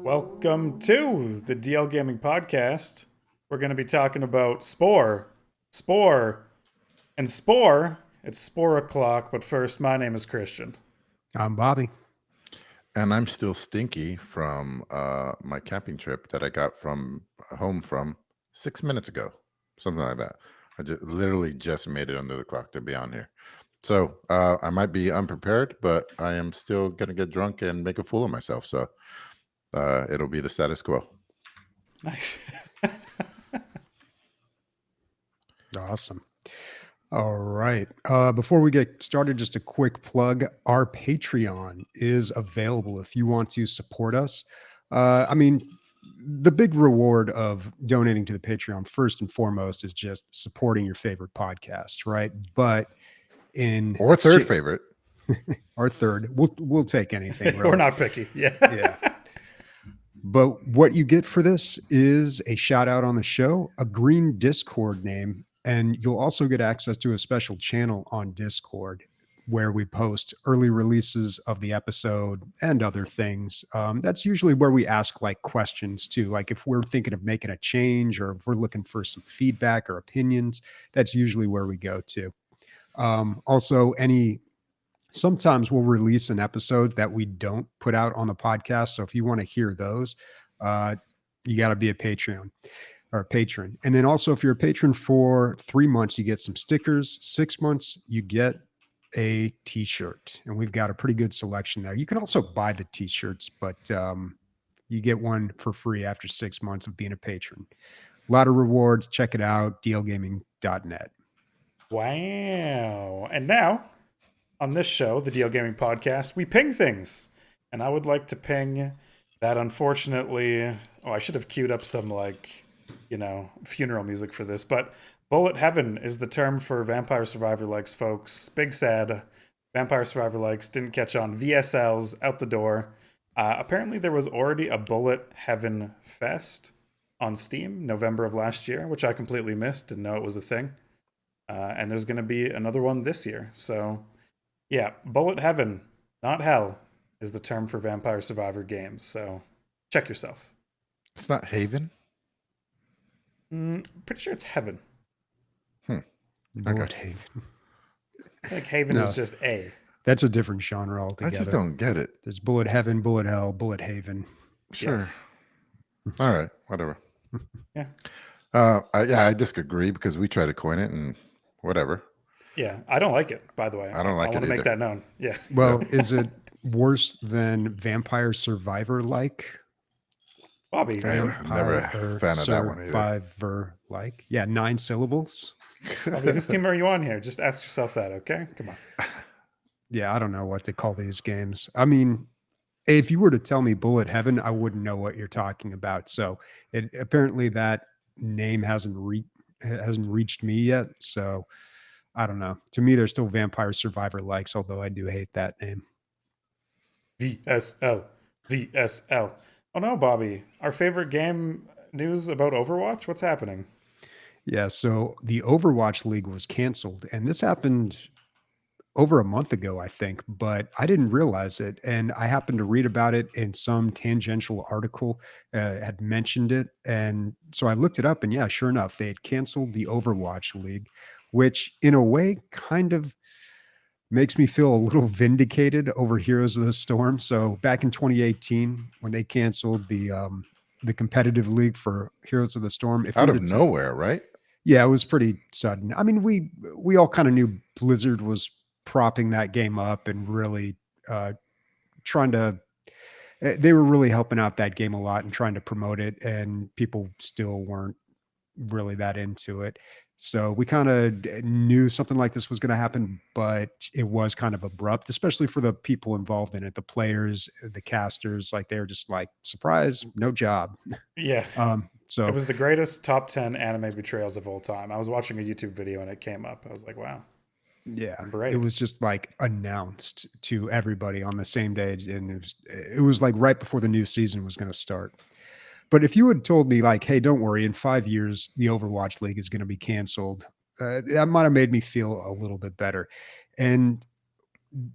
Welcome to the DL Gaming Podcast. We're going to be talking about Spore, and Spore. It's Spore o'clock, but first, my name is Christian. I'm Bobby. And I'm still stinky from my camping trip that I got from home from 6 minutes ago, something like that. I literally just made it under the clock to be on here. So I might be unprepared, but I am still going to get drunk and make a fool of myself. So it'll be the status quo. Nice. Awesome. All right. Before we get started, just a quick plug. Our Patreon is available if you want to support us. The big reward of donating to the Patreon, first and foremost, is just supporting your favorite podcast, right? But or third favorite. Our third. We'll take anything. Really. We're not picky. Yeah. Yeah. But what you get for this is a shout out on the show, a green Discord name, and you'll also get access to a special channel on Discord where we post early releases of the episode and other things. That's usually where we ask like questions too, like if we're thinking of making a change or if we're looking for some feedback or opinions, that's usually where we go to. Sometimes we'll release an episode that we don't put out on the podcast. So if you want to hear those, you got to be a Patreon or a patron. And then also if you're a patron for 3 months, you get some stickers. 6 months, you get a t-shirt. And we've got a pretty good selection there. You can also buy the t-shirts, but you get one for free after 6 months of being a patron. A lot of rewards. Check it out, dlgaming.net. Wow. And now, on this show, the DL Gaming Podcast, we ping things. And I would like to ping that unfortunately... Oh, I should have queued up some, funeral music for this. But bullet heaven is the term for Vampire Survivor likes, folks. Big sad. Vampire Survivor likes didn't catch on. VSL's out the door. Apparently, there was already a Bullet Heaven Fest on Steam, November of last year, which I completely missed. Didn't know it was a thing. And there's going to be another one this year. So... yeah, Bullet Heaven, not Hell, is the term for Vampire Survivor games. So check yourself. It's not Haven? Pretty sure it's Heaven. Bullet Haven. I think Haven is just A. That's a different genre altogether. I just don't get it. There's Bullet Heaven, Bullet Hell, Bullet Haven. Sure. Yes. All right, whatever. Yeah. I disagree because we try to coin it and whatever. Yeah, I don't like it, by the way. I don't like it I want to make either. that known. Yeah. Well, is it worse than Vampire Survivor like? Bobby. I'm never a fan of that one either. Survivor like? Yeah, 9 syllables. Bobby, whose team are you on here? Just ask yourself that, okay? Come on. Yeah, I don't know what to call these games. I mean, if you were to tell me Bullet Heaven, I wouldn't know what you're talking about. So apparently that name hasn't reached me yet. So I don't know. To me, there's still Vampire Survivor likes, although I do hate that name. VSL. Oh no, Bobby. Our favorite game news about Overwatch? What's happening? Yeah, so the Overwatch League was canceled, and this happened over a month ago, I think, but I didn't realize it. And I happened to read about it in some tangential article, had mentioned it. And so I looked it up, and yeah, sure enough, they had canceled the Overwatch League, which in a way kind of makes me feel a little vindicated over Heroes of the Storm. So back in 2018, when they canceled the competitive league for Heroes of the Storm, out of nowhere, right? Yeah, it was pretty sudden. I mean, we all kind of knew Blizzard was propping that game up and really trying to. They were really helping out that game a lot and trying to promote it, and people still weren't really that into it. So we kind of knew something like this was going to happen, but it was kind of abrupt, especially for the people involved in it, the players, the casters. Like they were just like, surprise, no job. Yeah. So it was the greatest top 10 anime betrayals of all time. I was watching a YouTube video and it came up. I was like, wow. Yeah, it was just like announced to everybody on the same day, and it was like right before the new season was going to start. But if you had told me like, hey, don't worry, in 5 years, the Overwatch League is going to be canceled, that might have made me feel a little bit better. And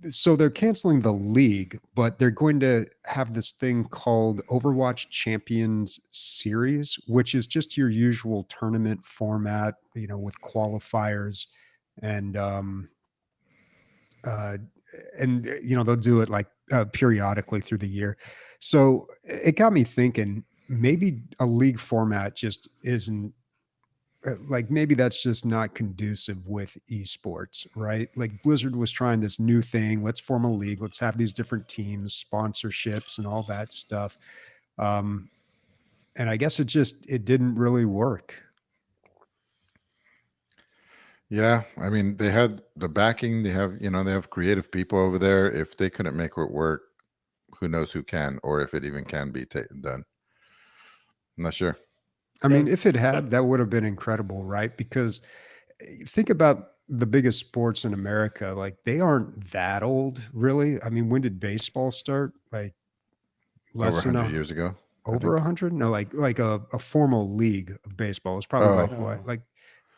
So they're canceling the league, but they're going to have this thing called Overwatch Champions Series, which is just your usual tournament format, with qualifiers and uh they'll do it like periodically through the year. So it got me thinking, maybe a league format just isn't like, maybe that's just not conducive with esports, right? Like Blizzard was trying this new thing. Let's form a league. Let's have these different teams, sponsorships, and all that stuff. Um, and I guess it didn't really work. Yeah, I mean, they had the backing. They have, they have creative people over there. If they couldn't make it work, who knows who can, or if it even can be done. I'm not sure. I mean, if it had, that would have been incredible, right? Because think about the biggest sports in America. Like, they aren't that old, really. I mean, when did baseball start? Like Over less than 100 years ago. over 100? No, like a formal league of baseball was probably like what, like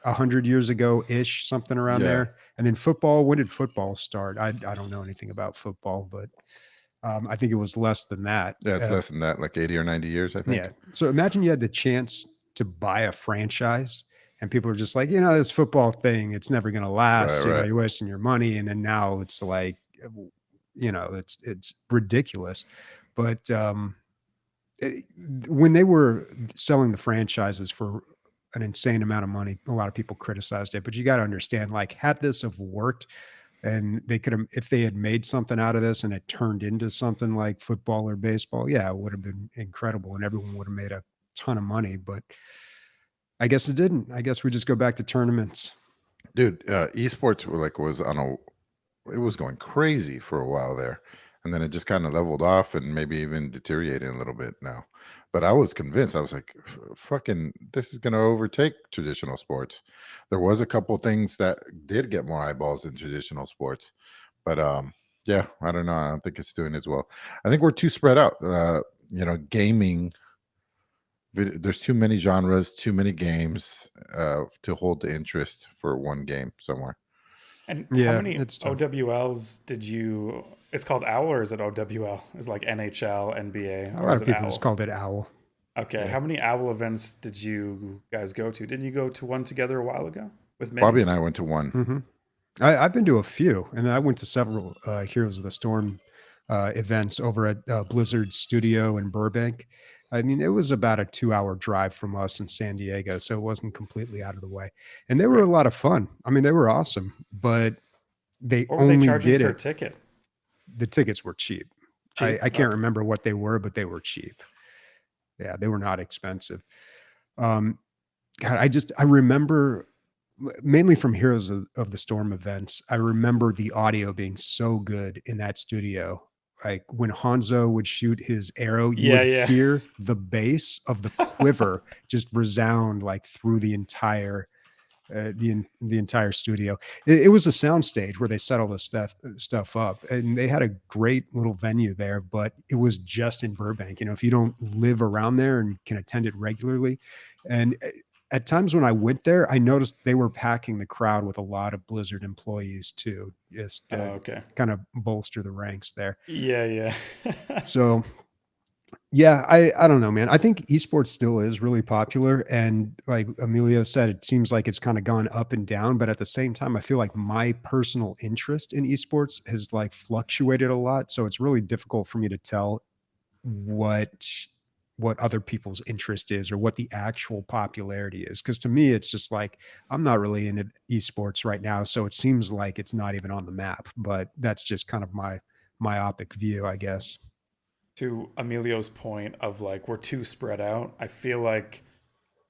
100 years ago ish, something around there. And then football, when did football start? I don't know anything about football, but I think it was less than that. Yeah, it's less than that, like 80 or 90 years, I think. Yeah. So imagine you had the chance to buy a franchise and people are just like, this football thing, it's never going to last. Right. You're wasting your money. And then now it's like, it's ridiculous. But when they were selling the franchises for an insane amount of money, a lot of people criticized it. But you got to understand, like, had this have worked, and they could have, if they had made something out of this and it turned into something like football or baseball, yeah, it would have been incredible and everyone would have made a ton of money. But I guess it didn't. I guess we just go back to tournaments. Dude, esports it was going crazy for a while there. And then it just kind of leveled off and maybe even deteriorated a little bit now. But I was convinced. I was like, fucking, this is going to overtake traditional sports. There was a couple things that did get more eyeballs than traditional sports. But yeah, I don't know. I don't think it's doing as well. I think we're too spread out. Gaming, there's too many genres, too many games to hold the interest for one game somewhere. And how many OWLs did you? It's called OWL, or is it OWL? It's like NHL, NBA. A lot of people just called it OWL. Okay. Yeah. How many OWL events did you guys go to? Didn't you go to one together a while ago with me? Bobby and I went to one. Mm-hmm. I've been to a few, and I went to several Heroes of the Storm events over at Blizzard Studio in Burbank. I mean, it was about a 2-hour drive from us in San Diego, so it wasn't completely out of the way. And they were a lot of fun. I mean, they were awesome, but they only did it per ticket. The tickets were cheap. I can't remember what they were, but they were cheap. Yeah, they were not expensive. God, I remember, mainly from Heroes of the Storm events, I remember the audio being so good in that studio. Like when Hanzo would shoot his arrow, you would hear the bass of the quiver just resound like through the entire entire studio. It was a soundstage where they set all this stuff up, and they had a great little venue there, but it was just in Burbank. If you don't live around there and can attend it regularly. And at times when I went there, I noticed they were packing the crowd with a lot of Blizzard employees too, just kind of bolster the ranks there. Yeah. So yeah, I don't know, man. I think esports still is really popular. And like Emilio said, it seems like it's kind of gone up and down. But at the same time, I feel like my personal interest in esports has like fluctuated a lot. So it's really difficult for me to tell what other people's interest is or what the actual popularity is. Because to me, it's just like, I'm not really into esports right now. So it seems like it's not even on the map. But that's just kind of my myopic view, I guess. To Emilio's point of like, we're too spread out, I feel like,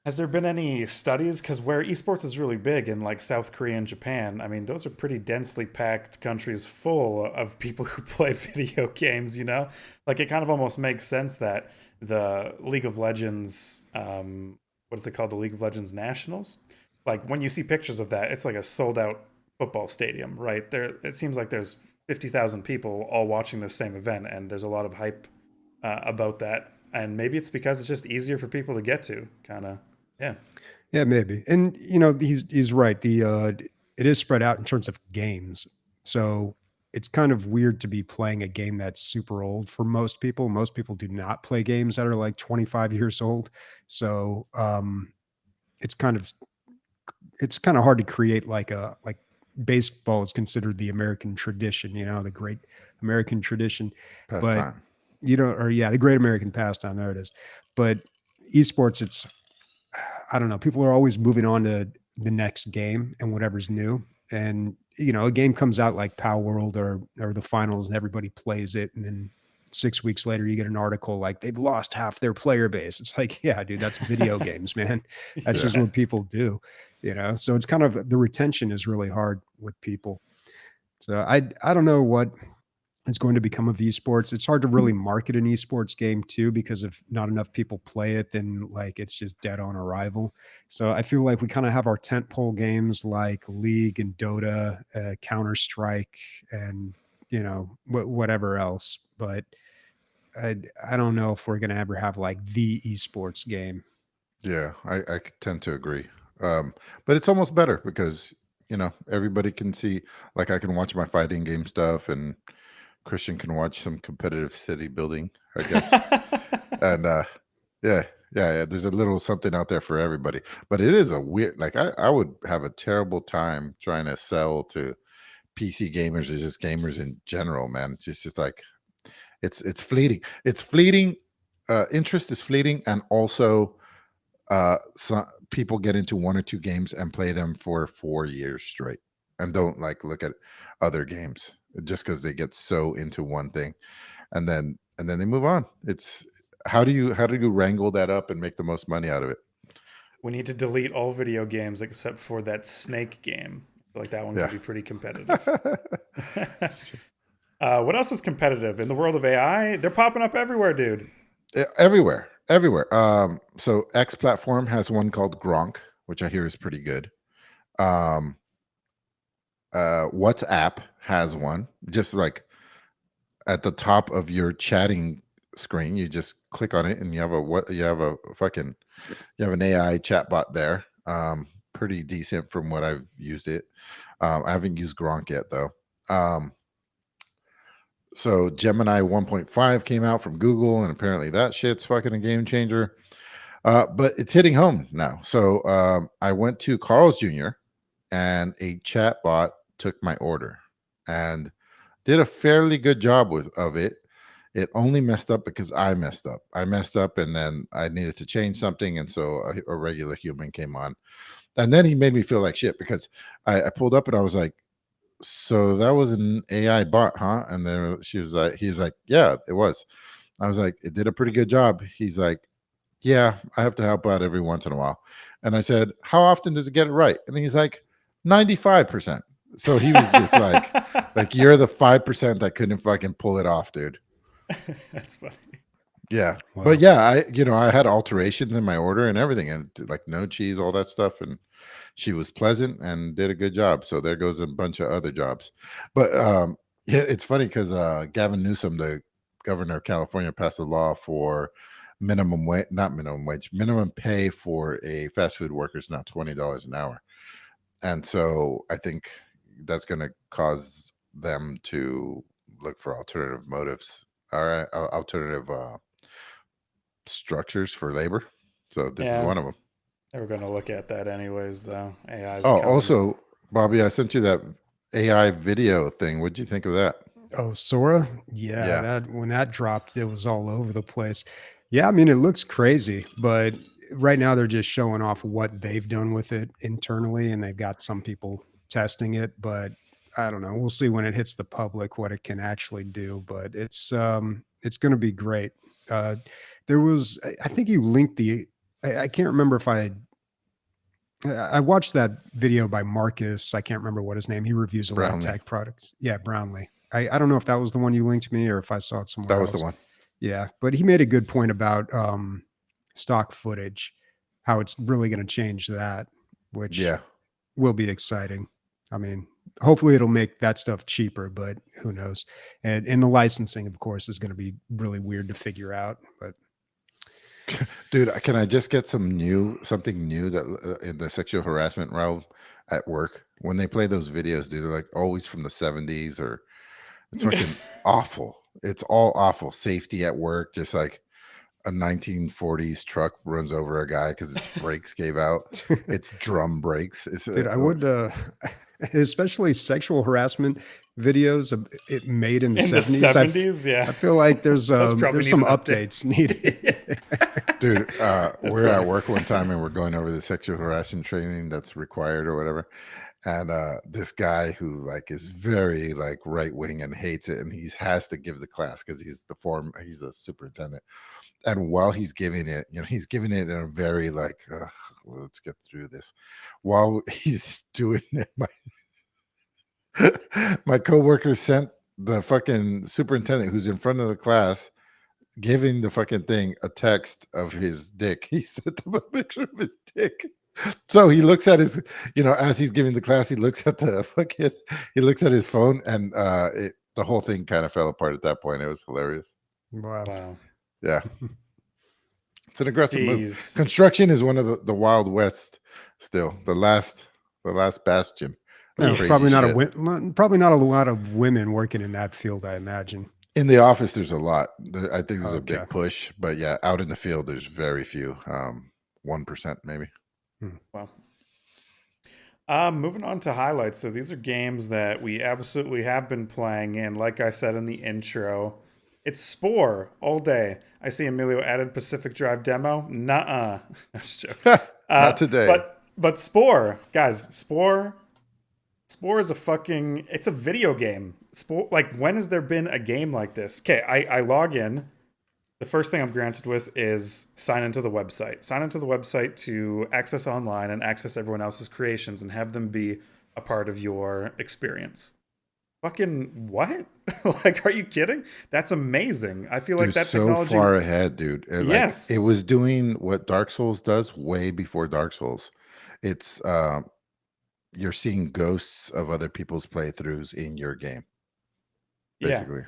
has there been any studies? Because where esports is really big in like South Korea and Japan, I mean, those are pretty densely packed countries full of people who play video games, Like it kind of almost makes sense that the League of Legends, what is it called? The League of Legends Nationals? Like when you see pictures of that, it's like a sold out football stadium, right? There, it seems like there's 50,000 people all watching the same event, and there's a lot of hype about that. And maybe it's because it's just easier for people to get to, kind of. Yeah, maybe. And he's right. It is spread out in terms of games. So it's kind of weird to be playing a game that's super old for most people. Most people do not play games that are like 25 years old. So it's kind of hard to create like baseball is considered the American tradition, the great American tradition. But Pastime. the great American pastime. There it is. But esports, it's, I don't know. People are always moving on to the next game and whatever's new. And a game comes out like Power World or the finals, and everybody plays it, and then 6 weeks later you get an article like they've lost half their player base. It's like, yeah, dude, that's video games, man. That's just what people do. So it's kind of, the retention is really hard with people. So I don't know what is going to become of esports. It's hard to really market an esports game too, because if not enough people play it, then like it's just dead on arrival. So I feel like we kind of have our tentpole games like League and Dota, Counter Strike, and whatever else. But I don't know if we're going to ever have like the esports game. Yeah, I tend to agree. But it's almost better because, everybody can see, like I can watch my fighting game stuff and Christian can watch some competitive city building, I guess. And yeah, there's a little something out there for everybody. But it is a weird, like I would have a terrible time trying to sell to PC gamers or just gamers in general, man. It's just like it's fleeting. It's fleeting. Interest is fleeting, and also some people get into one or two games and play them for 4 years straight and don't like look at other games just because they get so into one thing, and then they move on. It's how do you wrangle that up and make the most money out of it? We need to delete all video games except for that snake game. I feel like that one Yeah. could be pretty competitive. What else is competitive in the world of AI? They're popping up everywhere, dude. Everywhere. So X platform has one called Gronk, which I hear is pretty good. WhatsApp has one, just like at the top of your chatting screen. You just click on it, and you have an AI chatbot there. Pretty decent from what I've used it. I haven't used Gronk yet though. So Gemini 1.5 came out from Google, and apparently that shit's fucking a game changer. But it's hitting home now. So I went to Carl's Jr. and a chatbot took my order and did a fairly good job of it. It only messed up because I messed up. And then I needed to change something, and so a regular human came on. And then he made me feel like shit because I pulled up and I was like, so that was an AI bot, huh? And then he's like, yeah, it was. I was like, it did a pretty good job. He's like, yeah, I have to help out every once in a while. And I said, how often does it get it right? And he's like, 95%. So he was just like you're the 5% that couldn't fucking pull it off, dude. That's funny. Yeah. Wow. But yeah, I had alterations in my order and everything, and like no cheese, all that stuff. And she was pleasant and did a good job. So there goes a bunch of other jobs. But yeah, it's funny because Gavin Newsom, the governor of California, passed a law for minimum pay for a fast food worker is now $20 an hour. And so I think that's going to cause them to look for alternative motives or alternative structures for labor. So this is one of them. They were going to look at that anyways, though. AI. Also, Bobby, I sent you that AI video thing. What'd you think of that? Oh, Sora? Yeah, that when that dropped, it was all over the place. Yeah, I mean, it looks crazy, but right now they're just showing off what they've done with it internally, and they've got some people testing it, but I don't know. We'll see when it hits the public what it can actually do, but it's going to be great. There was, I think you linked I can't remember if I watched that video by Marcus. I can't remember what his name. He reviews a lot of tech products. Yeah, Brownlee. I don't know if that was the one you linked me or if I saw it somewhere else. That was the one. Yeah, but he made a good point about stock footage, how it's really going to change that, which will be exciting. I mean, hopefully it'll make that stuff cheaper, but who knows? And the licensing, of course, is going to be really weird to figure out. But dude, can I just get something new that in the sexual harassment realm at work? When they play those videos, dude, they're like always from the 70s or It's fucking awful. It's all awful. Safety at work, just like a 1940s truck runs over a guy because its brakes gave out. It's drum brakes. It's Dude, I would, especially sexual harassment videos it made in the In the 70s. 70s, yeah. I feel like there's probably some need an updates needed. Dude, we're funny. at work one time and we're going over the sexual harassment training that's required or whatever. And this guy who like is very like right wing and hates it, and he has to give the class because he's the superintendent. And while he's giving it, he's giving it in a very like, let's get through this. While he's doing it, my coworker sent the fucking superintendent who's in front of the class giving the fucking thing a text of his dick. He sent him a picture of his dick. So he looks at his, as he's giving the class, he looks at his phone, and the whole thing kind of fell apart at that point. It was hilarious. Wow. Yeah. It's an aggressive move. Jeez. Construction is one of the Wild West still. The last bastion. of No, crazy probably not shit. probably not a lot of women working in that field, I imagine. In the office, there's a lot. I think there's a Okay. big push, but yeah, out in the field, there's very few. 1% maybe. Well, moving on to highlights. So these are games that we absolutely have been playing, and like I said in the intro, it's Spore all day. I see Emilio added Pacific Drive demo. Nuh-uh. That's a joke. Not today. But Spore, guys, Spore is it's a video game. Spore, like, when has there been a game like this? Okay, I log in. The first thing I'm granted with is sign into the website. Sign into the website to access online and access everyone else's creations and have them be a part of your experience. Fucking what? Like, are you kidding? That's amazing. I feel like that so technology far ahead, dude. Yes. It was doing what Dark Souls does way before Dark Souls. It's you're seeing ghosts of other people's playthroughs in your game, basically.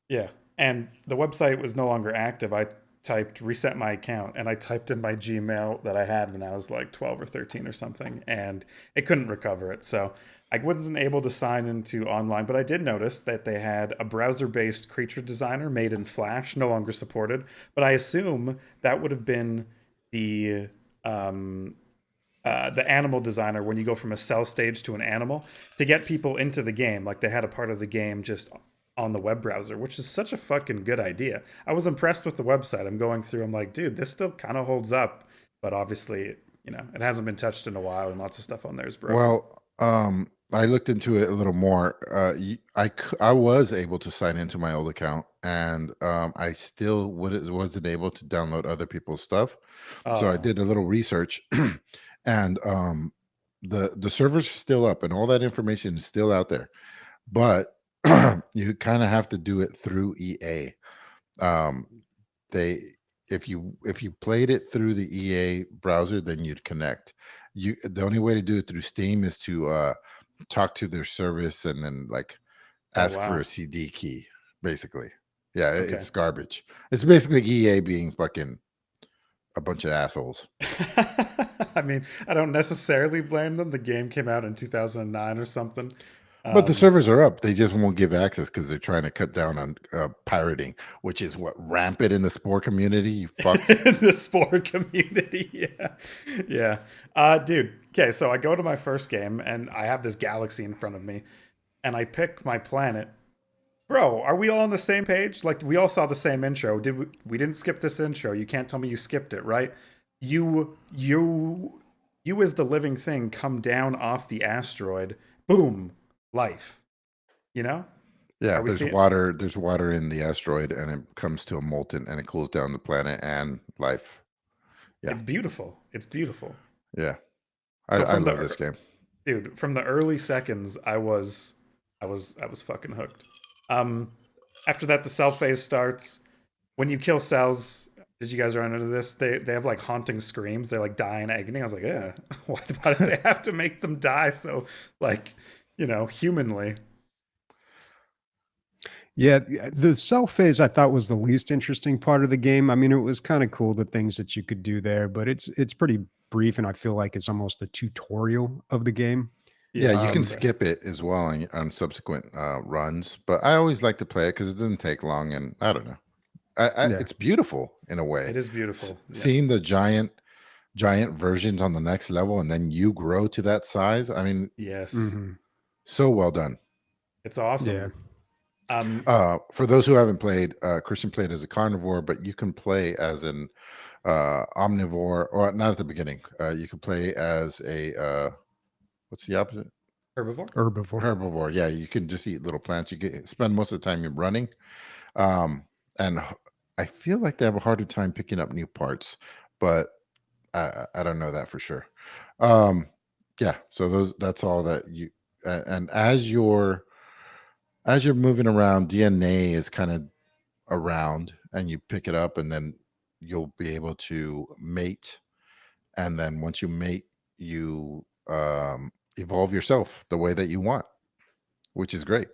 Yeah. And the website was no longer active. I typed reset my account, and I typed in my Gmail that I had when I was like 12 or 13 or something, and it couldn't recover it. So I wasn't able to sign into online, but I did notice that they had a browser-based creature designer made in Flash, no longer supported. But I assume that would have been the animal designer when you go from a cell stage to an animal to get people into the game. Like, they had a part of the game just on the web browser, which is such a fucking good idea. I was impressed with the website. I'm going through, I'm like, dude, this still kind of holds up, but obviously, it hasn't been touched in a while, and lots of stuff on there is broken. Well, I looked into it a little more. I was able to sign into my old account, and I still wasn't able to download other people's stuff. So I did a little research, and the servers are still up, and all that information is still out there, but you kind of have to do it through EA. If you played it through the EA browser, then you'd connect. The only way to do it through Steam is to talk to their service and then like ask for a CD key, basically. Yeah, Okay. It's garbage. It's basically EA being fucking a bunch of assholes. I mean, I don't necessarily blame them. The game came out in 2009 or something. But the servers are up. They just won't give access because they're trying to cut down on pirating, which is what rampant in the Spore community. You fucks. The Spore community, yeah. Dude, okay, so I go to my first game, and I have this galaxy in front of me, and I pick my planet. Bro, are we all on the same page? Like, we all saw the same intro. We didn't skip this intro. You can't tell me you skipped it, right? You as the living thing come down off the asteroid. Boom. Life, Yeah, there's water in the asteroid, and it comes to a molten, and it cools down the planet and life. Yeah, it's beautiful. Yeah, So I love this game, dude. From the early seconds, I was fucking hooked. After that, the cell phase starts. When you kill cells, did you guys run into this? They have like haunting screams. They're like dying agony. I was like, yeah, why did they have to make them die so like, humanly? Yeah, the cell phase I thought was the least interesting part of the game. I mean, it was kind of cool, the things that you could do there, but it's pretty brief, and I feel like it's almost a tutorial of the game. Yeah, you can that's fair. skip it as well on subsequent runs, but I always like to play it because it doesn't take long, and I don't know. Yeah. It's beautiful in a way. It is beautiful. Yeah. Seeing the giant versions on the next level, and then you grow to that size. I mean, Yes. so well done. It's awesome. For those who haven't played, Christian played as a carnivore, but you can play as an omnivore, or not at the beginning. You can play as a what's the opposite? Herbivore. Herbivore. Yeah, you can just eat little plants. You spend most of the time you're running, and I feel like they have a harder time picking up new parts, but I don't know that for sure. Yeah, so that's all that you and as you're moving around, DNA is kind of around, and you pick it up, and then you'll be able to mate, and then once you mate, you evolve yourself the way that you want, which is great.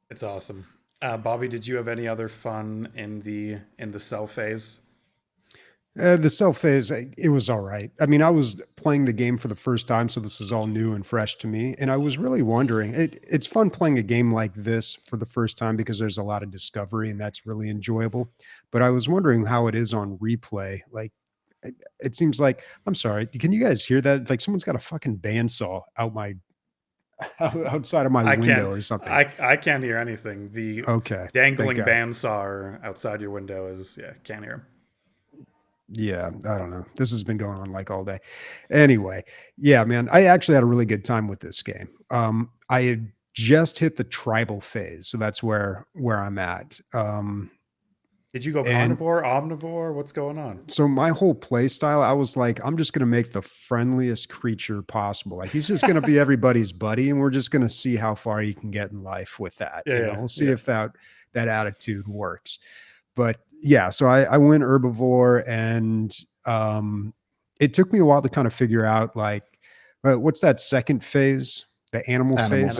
It's awesome. Bobby, did you have any other fun in the cell phase? The cell phase, it was all right. I mean, I was playing the game for the first time, so this is all new and fresh to me. And I was really wondering, it's fun playing a game like this for the first time because there's a lot of discovery and that's really enjoyable. But I was wondering how it is on replay. Like, it seems like, I'm sorry, can you guys hear that? Like someone's got a fucking bandsaw outside of my window or something. I can't hear anything. The dangling bandsaw outside your window is, can't hear him. Yeah, I don't know. This has been going on like all day. Anyway, yeah, man, I actually had a really good time with this game. I had just hit the tribal phase, so that's where I'm at. Did you go carnivore, omnivore? What's going on? So my whole play style, I was like, I'm just going to make the friendliest creature possible. Like he's just going to be everybody's buddy, and we're just going to see how far you can get in life with that. We'll see if that attitude works. But yeah, so I went herbivore, and it took me a while to kind of figure out like, what's that second phase? The animal phase?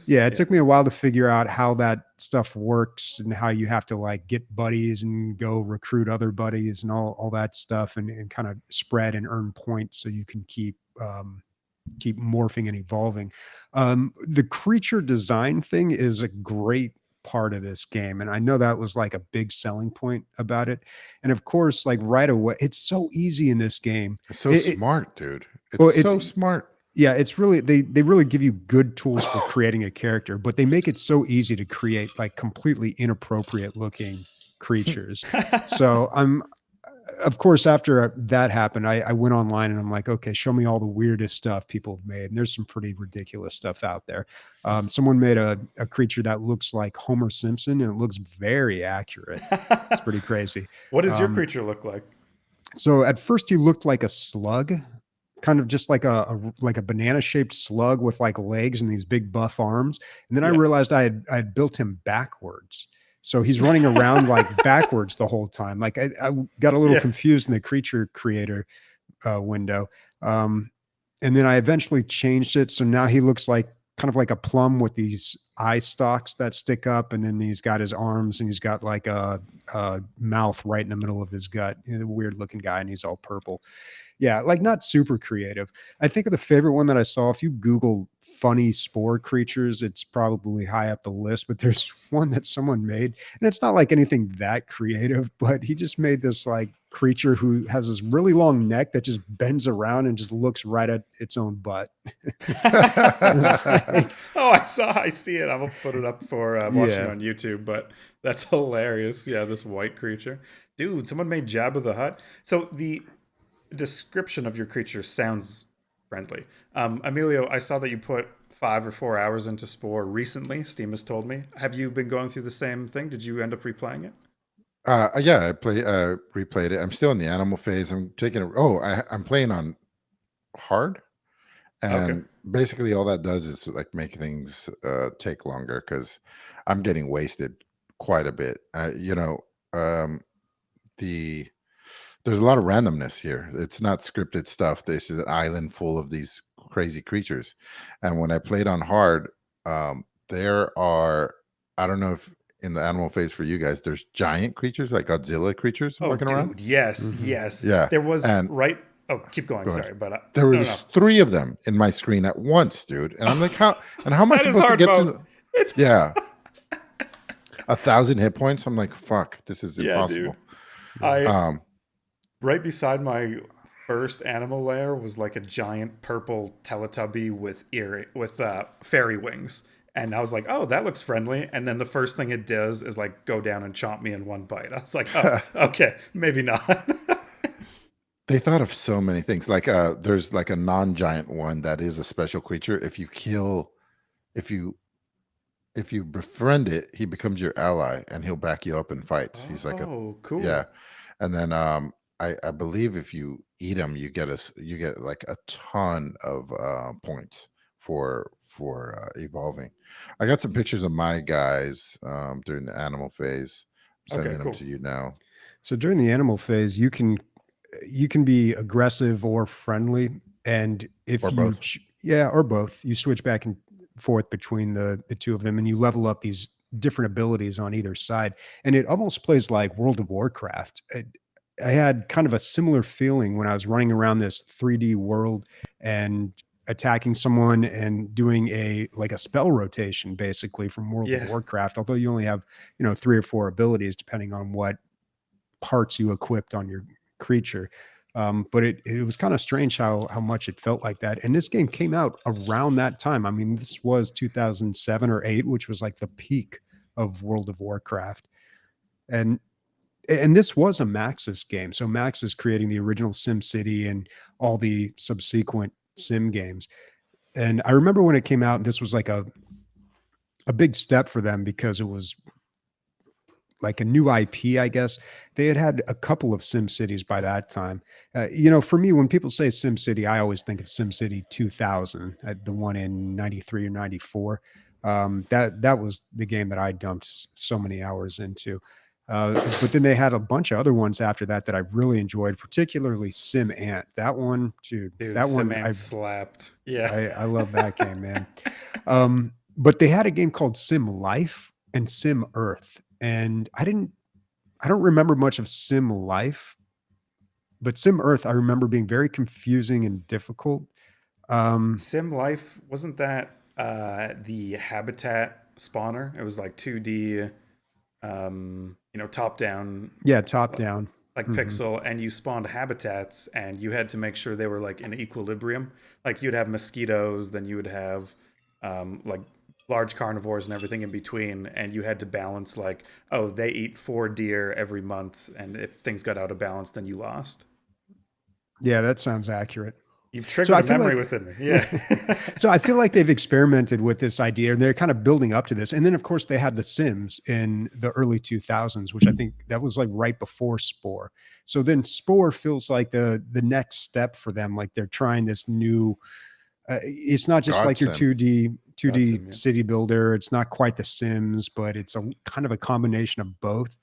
Yeah, it took me a while to figure out how that stuff works and how you have to like get buddies and go recruit other buddies and all that stuff and kind of spread and earn points so you can keep morphing and evolving. The creature design thing is a great part of this game, and I know that was like a big selling point about it. And of course, like right away, it's so easy in this game. It's so smart, dude. It's so smart. Yeah, it's really they really give you good tools for creating a character, but they make it so easy to create like completely inappropriate looking creatures. So of course, after that happened, I went online and I'm like, okay, show me all the weirdest stuff people have made. And there's some pretty ridiculous stuff out there. Someone made a creature that looks like Homer Simpson, and it looks very accurate. It's pretty crazy. What does your creature look like? So at first he looked like a slug, kind of just like a banana shaped slug with like legs and these big buff arms. And then I realized I had built him backwards. So he's running around like backwards the whole time. Like I got a little confused in the creature creator window. And then I eventually changed it. So now he looks like kind of like a plum with these eye stalks that stick up. And then he's got his arms and he's got like a mouth right in the middle of his gut. He's a weird looking guy and he's all purple. Yeah, like not super creative. I think of the favorite one that I saw, if you Google funny spore creatures, it's probably high up the list, but there's one that someone made, and it's not like anything that creative, but he just made this like creature who has this really long neck that just bends around and just looks right at its own butt. Like, I see it. I'm gonna put it up for watching on YouTube, but that's hilarious. Yeah, this white creature. Dude, someone made Jabba the Hutt. So the description of your creature sounds friendly. Emilio, I saw that you put 5 or 4 hours into Spore recently. Steam has told me. Have you been going through the same thing? Did you end up replaying it? Yeah, I replayed it. I'm still in the animal phase. I'm taking it. I'm playing on hard, and basically all that does is like make things take longer because I'm getting wasted quite a bit. There's a lot of randomness here. It's not scripted stuff. This is an island full of these crazy creatures. And when I played on hard, there are, I don't know if in the animal phase for you guys, there's giant creatures like Godzilla creatures walking around. Yes, yes. Yeah. There was Oh, keep going. Go ahead. Sorry, but There no, was 3 of them in my screen at once, dude. And I'm like, how am I That is supposed to hard get mode. to? It's Yeah, 1,000 hit points. I'm like, fuck, this is yeah, impossible. dude. I Um, right beside my first animal lair was like a giant purple Teletubby with fairy wings. And I was like, oh, that looks friendly. And then the first thing it does is like go down and chomp me in one bite. I was like, oh, okay, maybe not. they thought of so many things. Like, there's like a non-giant one that is a special creature. If you befriend it, he becomes your ally and he'll back you up in fights. He's like Oh, cool. yeah. And then I believe if you eat him, you get like a ton of points for evolving. I got some pictures of my guys during the animal phase. I'm sending them cool. to you now. So during the animal phase, you can be aggressive or friendly, and if Or you both. or both, you switch back and forth between the two of them, and you level up these different abilities on either side, and it almost plays like World of Warcraft. I had kind of a similar feeling when I was running around this 3D world and attacking someone and doing a spell rotation basically from World of Yeah. Warcraft, although you only have 3 or 4 abilities depending on what parts you equipped on your creature. But it was kind of strange how much it felt like that. And this game came out around that time. I mean, this was 2007 or 8, which was like the peak of World of Warcraft. And this was a Maxis game. So Maxis creating the original Sim City and all the subsequent Sim games. And I remember when it came out, this was like a big step for them because it was like a new IP, I guess. They had a couple of Sim Cities by that time. For me, when people say Sim City, I always think of Sim City 2000, the one in 93 or 94. That was the game that I dumped so many hours into. But then they had a bunch of other ones after that I really enjoyed, particularly Sim Ant. That one, dude, that Sim one Ant slapped. Yeah. I love that game, man. But they had a game called Sim Life and Sim Earth. And I don't remember much of Sim Life, but Sim Earth, I remember being very confusing and difficult. Sim Life, wasn't that the habitat spawner? It was like 2D, top down, Yeah, top down. like pixel, and you spawned habitats, and you had to make sure they were like in equilibrium. Like you'd have mosquitoes, then you would have like large carnivores and everything in between, and you had to balance like, oh, they eat 4 deer every month, and if things got out of balance, then you lost. Yeah, that sounds accurate. You've So triggered I a feel memory like within me. Yeah. so I feel like they've experimented with this idea and they're kind of building up to this. And then of course they had the Sims in the early 2000s, which I think that was like right before Spore. So then Spore feels like the next step for them. Like they're trying this new it's not just God like your Sim. 2D Sim, yeah. city builder. It's not quite the Sims, but it's a kind of a combination of both.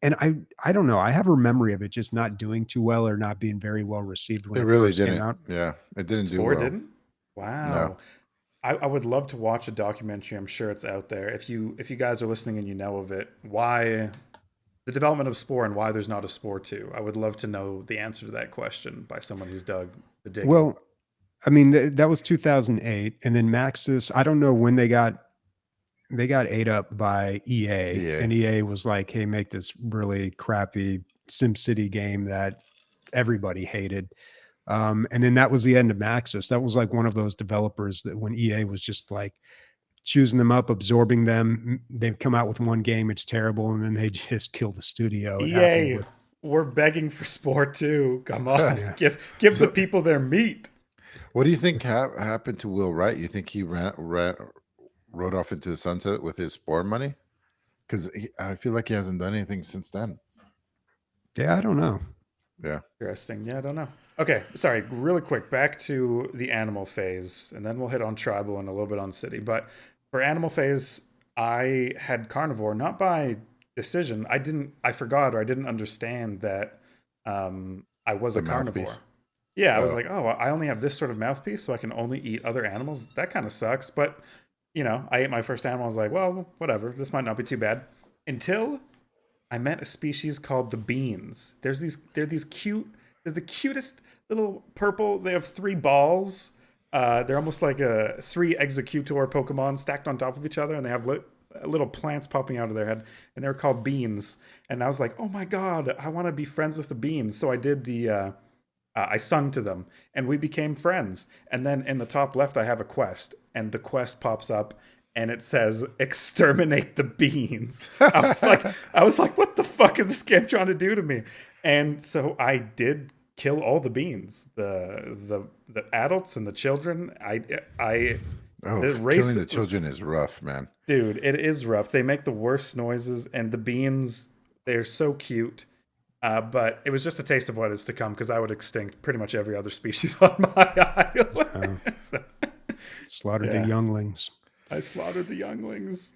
And I don't know. I have a memory of it just not doing too well or not being very well received when It it really first came didn't. out. Yeah, it didn't do Spore well. didn't? Wow. No. I would love to watch a documentary. I'm sure it's out there. If you guys are listening and you know of it, why the development of Spore and why there's not a Spore 2. I would love to know the answer to that question by someone who's dug the dig. Well, I mean, that was 2008. And then Maxis, I don't know when they got ate up by EA. And EA was like, hey, make this really crappy SimCity game that everybody hated. And then that was the end of Maxis. That was like one of those developers that when EA was just like choosing them up, absorbing them, they've come out with one game, it's terrible, and then they just kill the studio. It happened EA, with, we're begging for Spore 2. Come on. Yeah. Give the people their meat. What do you think happened to Will Wright? You think he rode off into the sunset with his Spore money? Because I feel like he hasn't done anything since then. yeah, I don't know. Yeah. Interesting. Yeah, I don't know. Okay, sorry, really quick, back to the animal phase, and then we'll hit on tribal and a little bit on city. But for animal phase, I had carnivore, not by decision. I forgot or I didn't understand that I was a carnivore. Mouthpiece. Yeah, I was like, oh, I only have this sort of mouthpiece, so I can only eat other animals. That kind of sucks. But, I ate my first animal. I was like, well, whatever. This might not be too bad. Until I met a species called the beans. They're these cute They're the cutest little purple. They have 3 balls. They're almost like 3 executor Pokemon stacked on top of each other, and they have little plants popping out of their head, and they're called beans. And I was like, oh my god, I want to be friends with the beans. So I did I sung to them, and we became friends. And then in the top left, I have a quest, and the quest pops up, and it says exterminate the beans. I was like, what the fuck is this game trying to do to me? And so I did kill all the beans, the adults and the children. Oh, The race, killing the children is rough, man. dude, it is rough. They make the worst noises, and the beans, they're so cute. But it was just a taste of what is to come, because I would extinct pretty much every other species on my island. So, Slaughtered Yeah. the younglings. I slaughtered the younglings.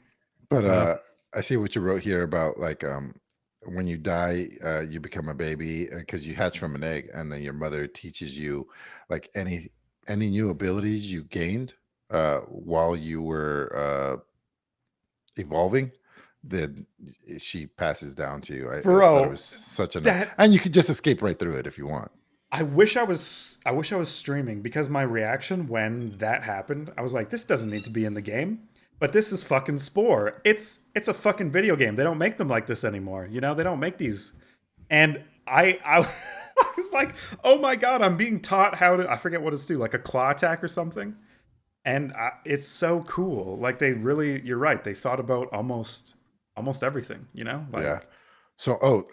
But I see what you wrote here about like when you die, you become a baby because you hatch from an egg, and then your mother teaches you like any new abilities you gained while you were evolving. Then she passes down to you. I thought Bro, it was such that- and you could just escape right through it if you want. I wish I was streaming, because my reaction when that happened, I was like, this doesn't need to be in the game. But this is fucking Spore. It's a fucking video game. They don't make them like this anymore. You know, they don't make these. And I I was like, oh my god, I'm being taught how to, I forget what it's do, like a claw attack or something. And it's so cool. Like they really, you're right. They thought about almost everything, you know? Like, Yeah. So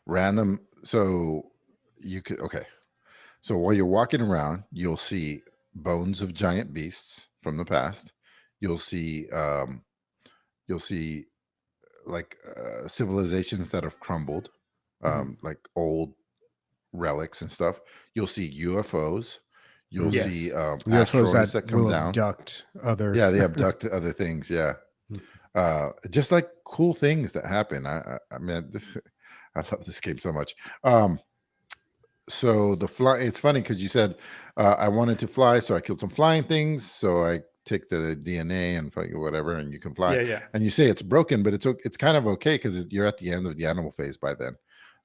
random. So you could So while you're walking around, you'll see bones of giant beasts from the past. You'll see like civilizations that have crumbled, like old relics and stuff. You'll see UFOs. You'll Yes. see UFOs asteroids that that come will down. abduct other. Yeah, they abduct other things. Yeah, just like cool things that happen. I mean, I love this game so much. So the fly, it's funny because you said I wanted to fly, so I killed some flying things. So I take the DNA and whatever, and you can fly. yeah. And you say it's broken, but it's kind of okay because you're at the end of the animal phase by then.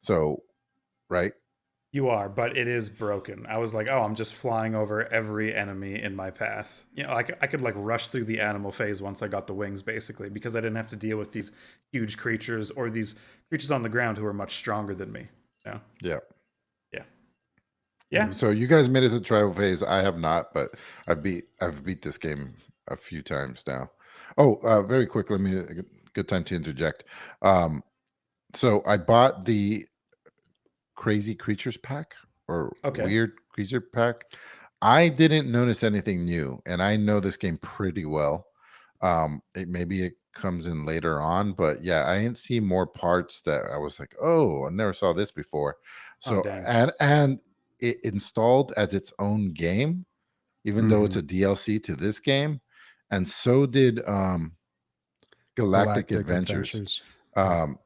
So, right? You are, but it is broken. I was like, oh, I'm just flying over every enemy in my path. You know, I could like rush through the animal phase once I got the wings, basically, because I didn't have to deal with these huge creatures or these creatures on the ground who are much stronger than me. You know? Yeah. Yeah. So you guys made it to the tribal phase. I have not, but I've beat this game a few times now. Oh, very quick. Good time to interject. So I bought the Crazy Creatures pack or Okay. Weird Creature pack. I didn't notice anything new, and I know this game pretty well. Maybe it comes in later on, but yeah, I didn't see more parts that I was like, oh, I never saw this before. So dang. and it installed as its own game, even though it's a DLC to this game, and so did Galactic Adventures.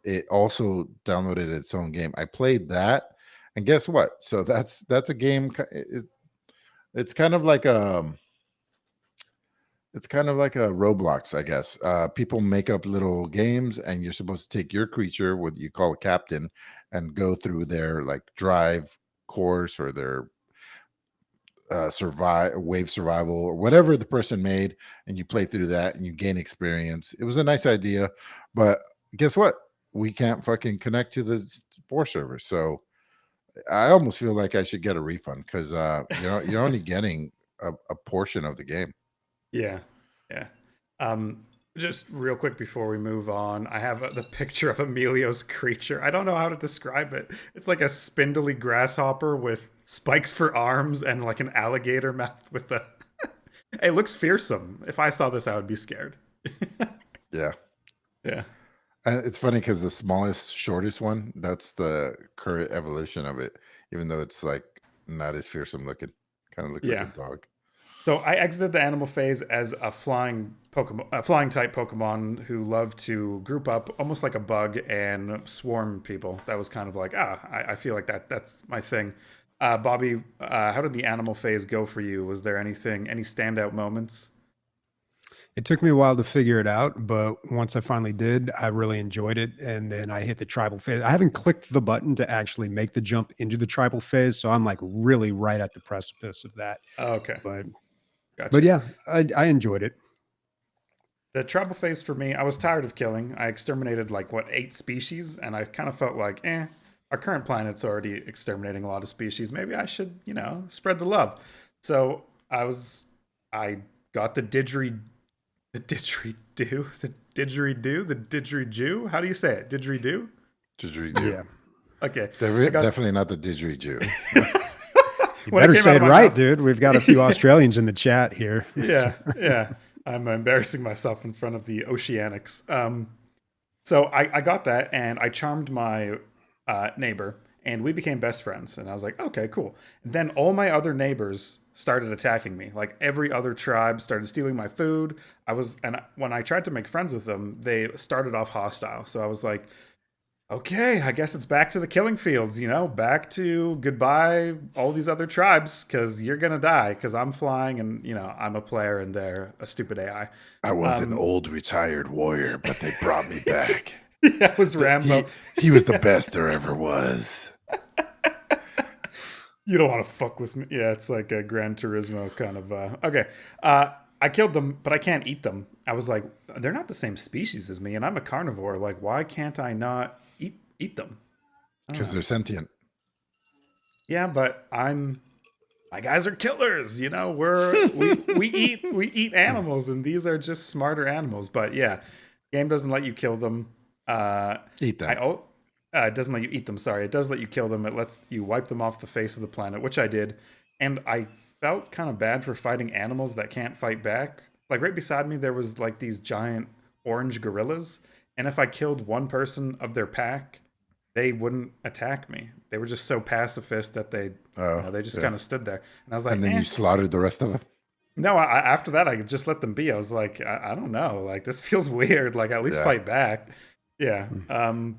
It also downloaded its own game. I played that, and guess what? So that's a game. It's kind of like a Roblox, I guess. People make up little games, and you're supposed to take your creature, what you call a captain, and go through their like drive course or their wave survival or whatever the person made, and you play through that and you gain experience. It was a nice idea, but guess what? We can't fucking connect to the Spore server, so I almost feel like I should get a refund because you're only getting a portion of the game. Yeah. Just real quick before we move on, I have the picture of Emilio's creature. I don't know how to describe it. It's like a spindly grasshopper with spikes for arms and like an alligator mouth with a. It looks fearsome. If I saw this, I would be scared. Yeah. Yeah. And it's funny because the smallest, shortest one, that's the current evolution of it, even though it's like not as fearsome looking. Kind of looks like a dog. So I exited the animal phase as a flying type Pokemon who love to group up almost like a bug and swarm people. That was kind of like, I feel like that's my thing. Bobby, how did the animal phase go for you? Was there any standout moments? It took me a while to figure it out, but once I finally did, I really enjoyed it. And then I hit the tribal phase. I haven't clicked the button to actually make the jump into the tribal phase, so I'm like really right at the precipice of that. Oh, okay. But Gotcha. yeah, I enjoyed it. The tribal phase for me, I was tired of killing. I exterminated like 8 species, and I kind of felt like, our current planet's already exterminating a lot of species. Maybe I should, spread the love. So I got the didgeridoo. How do you say it? Didgeridoo? Didgeridoo. Yeah. Okay. Definitely not the didgeridoo. You better say it right, dude. We've got a few Australians in the chat here. Yeah. I'm embarrassing myself in front of the Oceanics. So I got that, and I charmed my neighbor, and we became best friends. And I was like, okay, cool. And then all my other neighbors started attacking me. Like every other tribe started stealing my food. When I tried to make friends with them, they started off hostile. So I was like, okay, I guess it's back to the killing fields, back to goodbye, all these other tribes, because you're going to die, because I'm flying and, I'm a player and they're a stupid AI. I was an old retired warrior, but they brought me back. Yeah, it was Rambo. He was the best there ever was. You don't want to fuck with me. Yeah, it's like a Gran Turismo kind of. Okay. I killed them, but I can't eat them. I was like, they're not the same species as me, and I'm a carnivore. Like, why can't I not eat them? Because they're sentient. Yeah, but my guys are killers. We eat animals, and these are just smarter animals. But yeah, game doesn't let you kill them. Eat them. It doesn't let you eat them. Sorry, it does let you kill them. It lets you wipe them off the face of the planet, which I did, and I felt kind of bad for fighting animals that can't fight back. Like right beside me, there was like these giant orange gorillas, and if I killed one person of their pack, they wouldn't attack me. They were just so pacifist that they just kind of stood there. And I was like, and then you slaughtered the rest of them. No, I after that, I just let them be. I was like, I don't know. Like, this feels weird. Like, at least fight back. Yeah.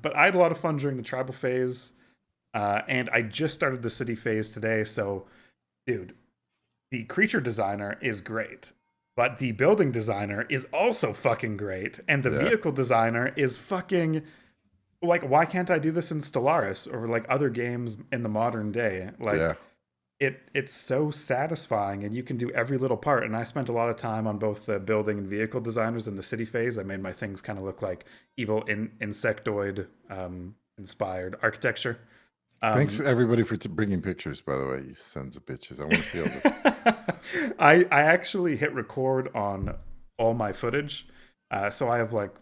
But I had a lot of fun during the tribal phase. And I just started the city phase today. So, dude, the creature designer is great. But the building designer is also fucking great. And the vehicle designer is fucking... Like, why can't I do this in Stellaris or, like, other games in the modern day? Like, it's so satisfying, and you can do every little part. And I spent a lot of time on both the building and vehicle designers in the city phase. I made my things kind of look like evil insectoid inspired architecture. Thanks everybody for bringing pictures, by the way, you sons of bitches. I want to see all this. I actually hit record on all my footage. So I have like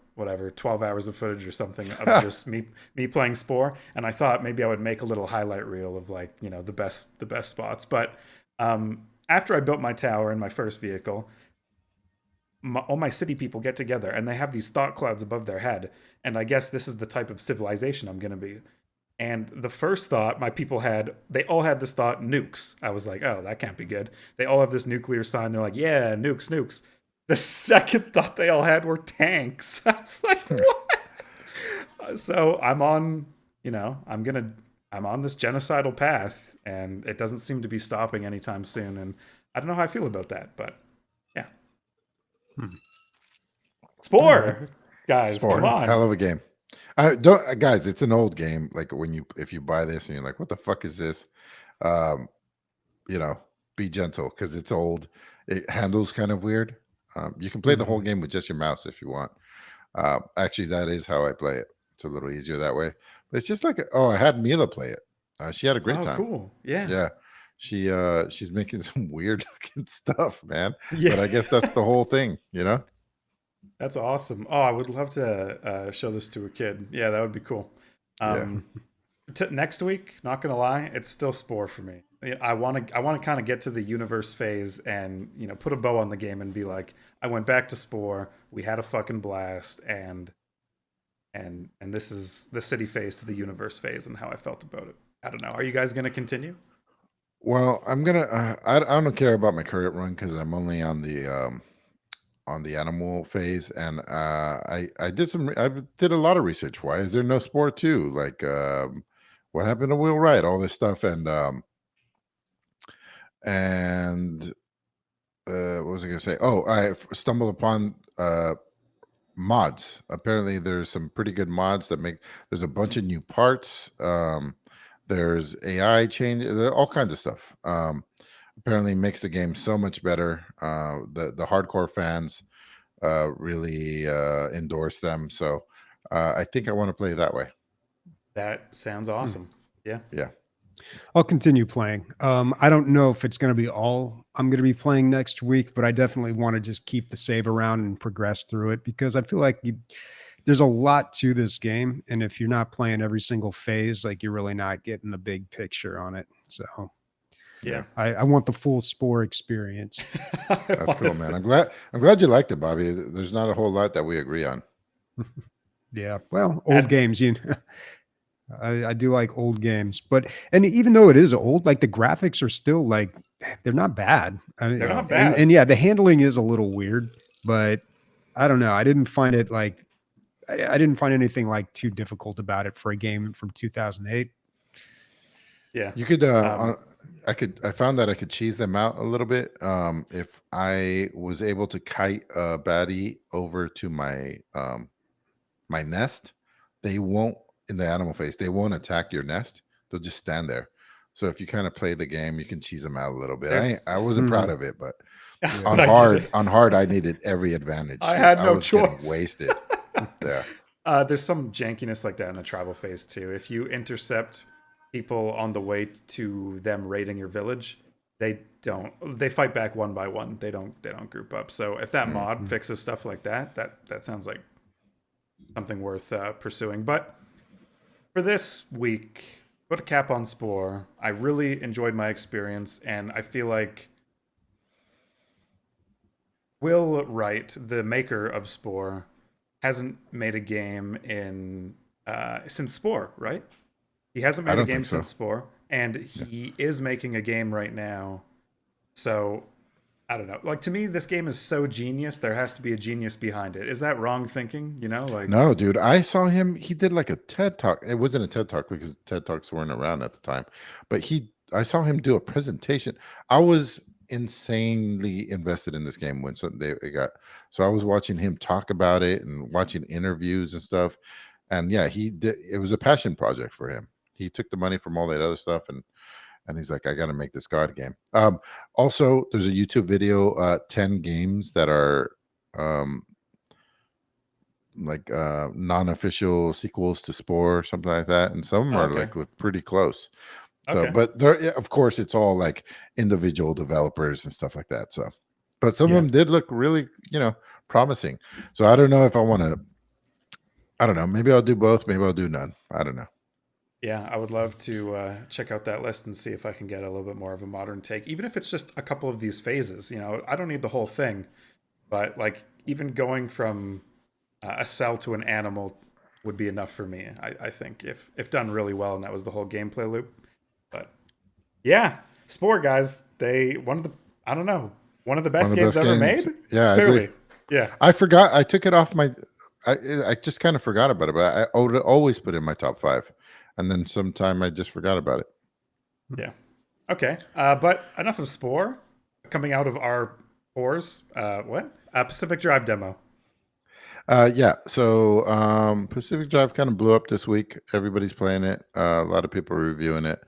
12 hours of footage or something of just me playing Spore, and I thought maybe I would make a little highlight reel of like, the best spots. But after I built my tower in my first vehicle, all my city people get together and they have these thought clouds above their head, and I guess this is the type of civilization I'm going to be. And the first thought my people had, they all had this thought, nukes. I was like, oh, that can't be good. They all have this nuclear sign. They're like, yeah, nukes. The second thought they all had were tanks. I was like, what? So I'm on, I'm on this genocidal path, and it doesn't seem to be stopping anytime soon. And I don't know how I feel about that, but yeah. Spore, guys, Spore, come on. hell of a game. Guys, it's an old game. Like if you buy this and you're like, what the fuck is this? Be gentle because it's old. It handles kind of weird. You can play the whole game with just your mouse if you want. Actually, that is how I play it. It's a little easier that way. But it's just like, I had Mila play it. She had a great time. Cool. Yeah. Yeah. She's making some weird looking stuff, man. Yeah. But I guess that's the whole thing, That's awesome. Oh, I would love to show this to a kid. Yeah, that would be cool. Next week, not gonna lie, it's still Spore for me. I want to kind of get to the universe phase and put a bow on the game and be like, I went back to Spore. We had a fucking blast, and this is the city phase to the universe phase and how I felt about it. I don't know. Are you guys gonna continue? Well, I'm gonna. I don't care about my current run because I'm only on the animal phase, and I did a lot of research. Why is there no Spore 2? Like, what happened to Will Wright? All this stuff, and what was I gonna say? Oh, I stumbled upon mods. Apparently, there's some pretty good mods that make. There's a bunch of new parts. There's AI change. There all kinds of stuff. Apparently, makes the game so much better. The hardcore fans really endorse them. So I think I want to play that way. That sounds awesome. Yeah. Yeah. I'll continue playing. I don't know if it's going to be all I'm going to be playing next week, but I definitely want to just keep the save around and progress through it because I feel like there's a lot to this game. And if you're not playing every single phase, like you're really not getting the big picture on it. So Yeah. I want the full Spore experience. That's cool, man. I'm glad you liked it, Bobby. There's not a whole lot that we agree on. Yeah. Well, old games, I do like old games, and even though it is old, like the graphics are still like, they're not bad. I mean, They're not bad. And yeah, the handling is a little weird, but I don't know. I didn't find it like, I didn't find anything like too difficult about it for a game from 2008. Yeah. You could, I found that I could cheese them out a little bit. If I was able to kite a baddie over to my, my nest, they won't, in the animal phase, they won't attack your nest. They'll just stand there. So if you kind of play the game, you can cheese them out a little bit. I wasn't proud of it, but on hard, I needed every advantage. I had no was choice. Wasted. Yeah. There's some jankiness like that in the tribal phase too. If you intercept people on the way to them raiding your village, they fight back one by one. They don't group up. So if that mod fixes stuff like that, that sounds like something worth pursuing. But for this week, put a cap on Spore. I really enjoyed my experience, and I feel like Will Wright, the maker of Spore, hasn't made a game in since Spore, right? He hasn't made a game since Spore, and he is making a game right now. So I don't know. Like, to me, this game is so genius. There has to be a genius behind it. Is that wrong thinking? You know, like, no, dude. I saw him. He did like a TED talk. It wasn't a TED talk because TED talks weren't around at the time. But I saw him do a presentation. I was insanely invested in this game when it got. So I was watching him talk about it and watching interviews and stuff. And yeah, he did. It was a passion project for him. He took the money from all that other stuff and he's like, I got to make this God game. Also, there's a YouTube video, 10 games that are like non-official sequels to Spore or something like that. And some of them are like look pretty close. So, but there, of course, it's all like individual developers and stuff like that. So, but some of them did look really, promising. So I don't know if I want to, I don't know. Maybe I'll do both. Maybe I'll do none. I don't know. Yeah, I would love to check out that list and see if I can get a little bit more of a modern take, even if it's just a couple of these phases. I don't need the whole thing, but like even going from a cell to an animal would be enough for me. I think if done really well, and that was the whole gameplay loop. But yeah, Spore guys, one of the best games ever made. Yeah, clearly. I agree. Yeah, I forgot. I took it off my. I just kind of forgot about it, but I would always put it in my top 5. And then sometime I just forgot about it. Yeah. Okay. But enough of Spore. Coming out of our pores. Pacific Drive demo. Yeah. So Pacific Drive kind of blew up this week. Everybody's playing it. A lot of people are reviewing it.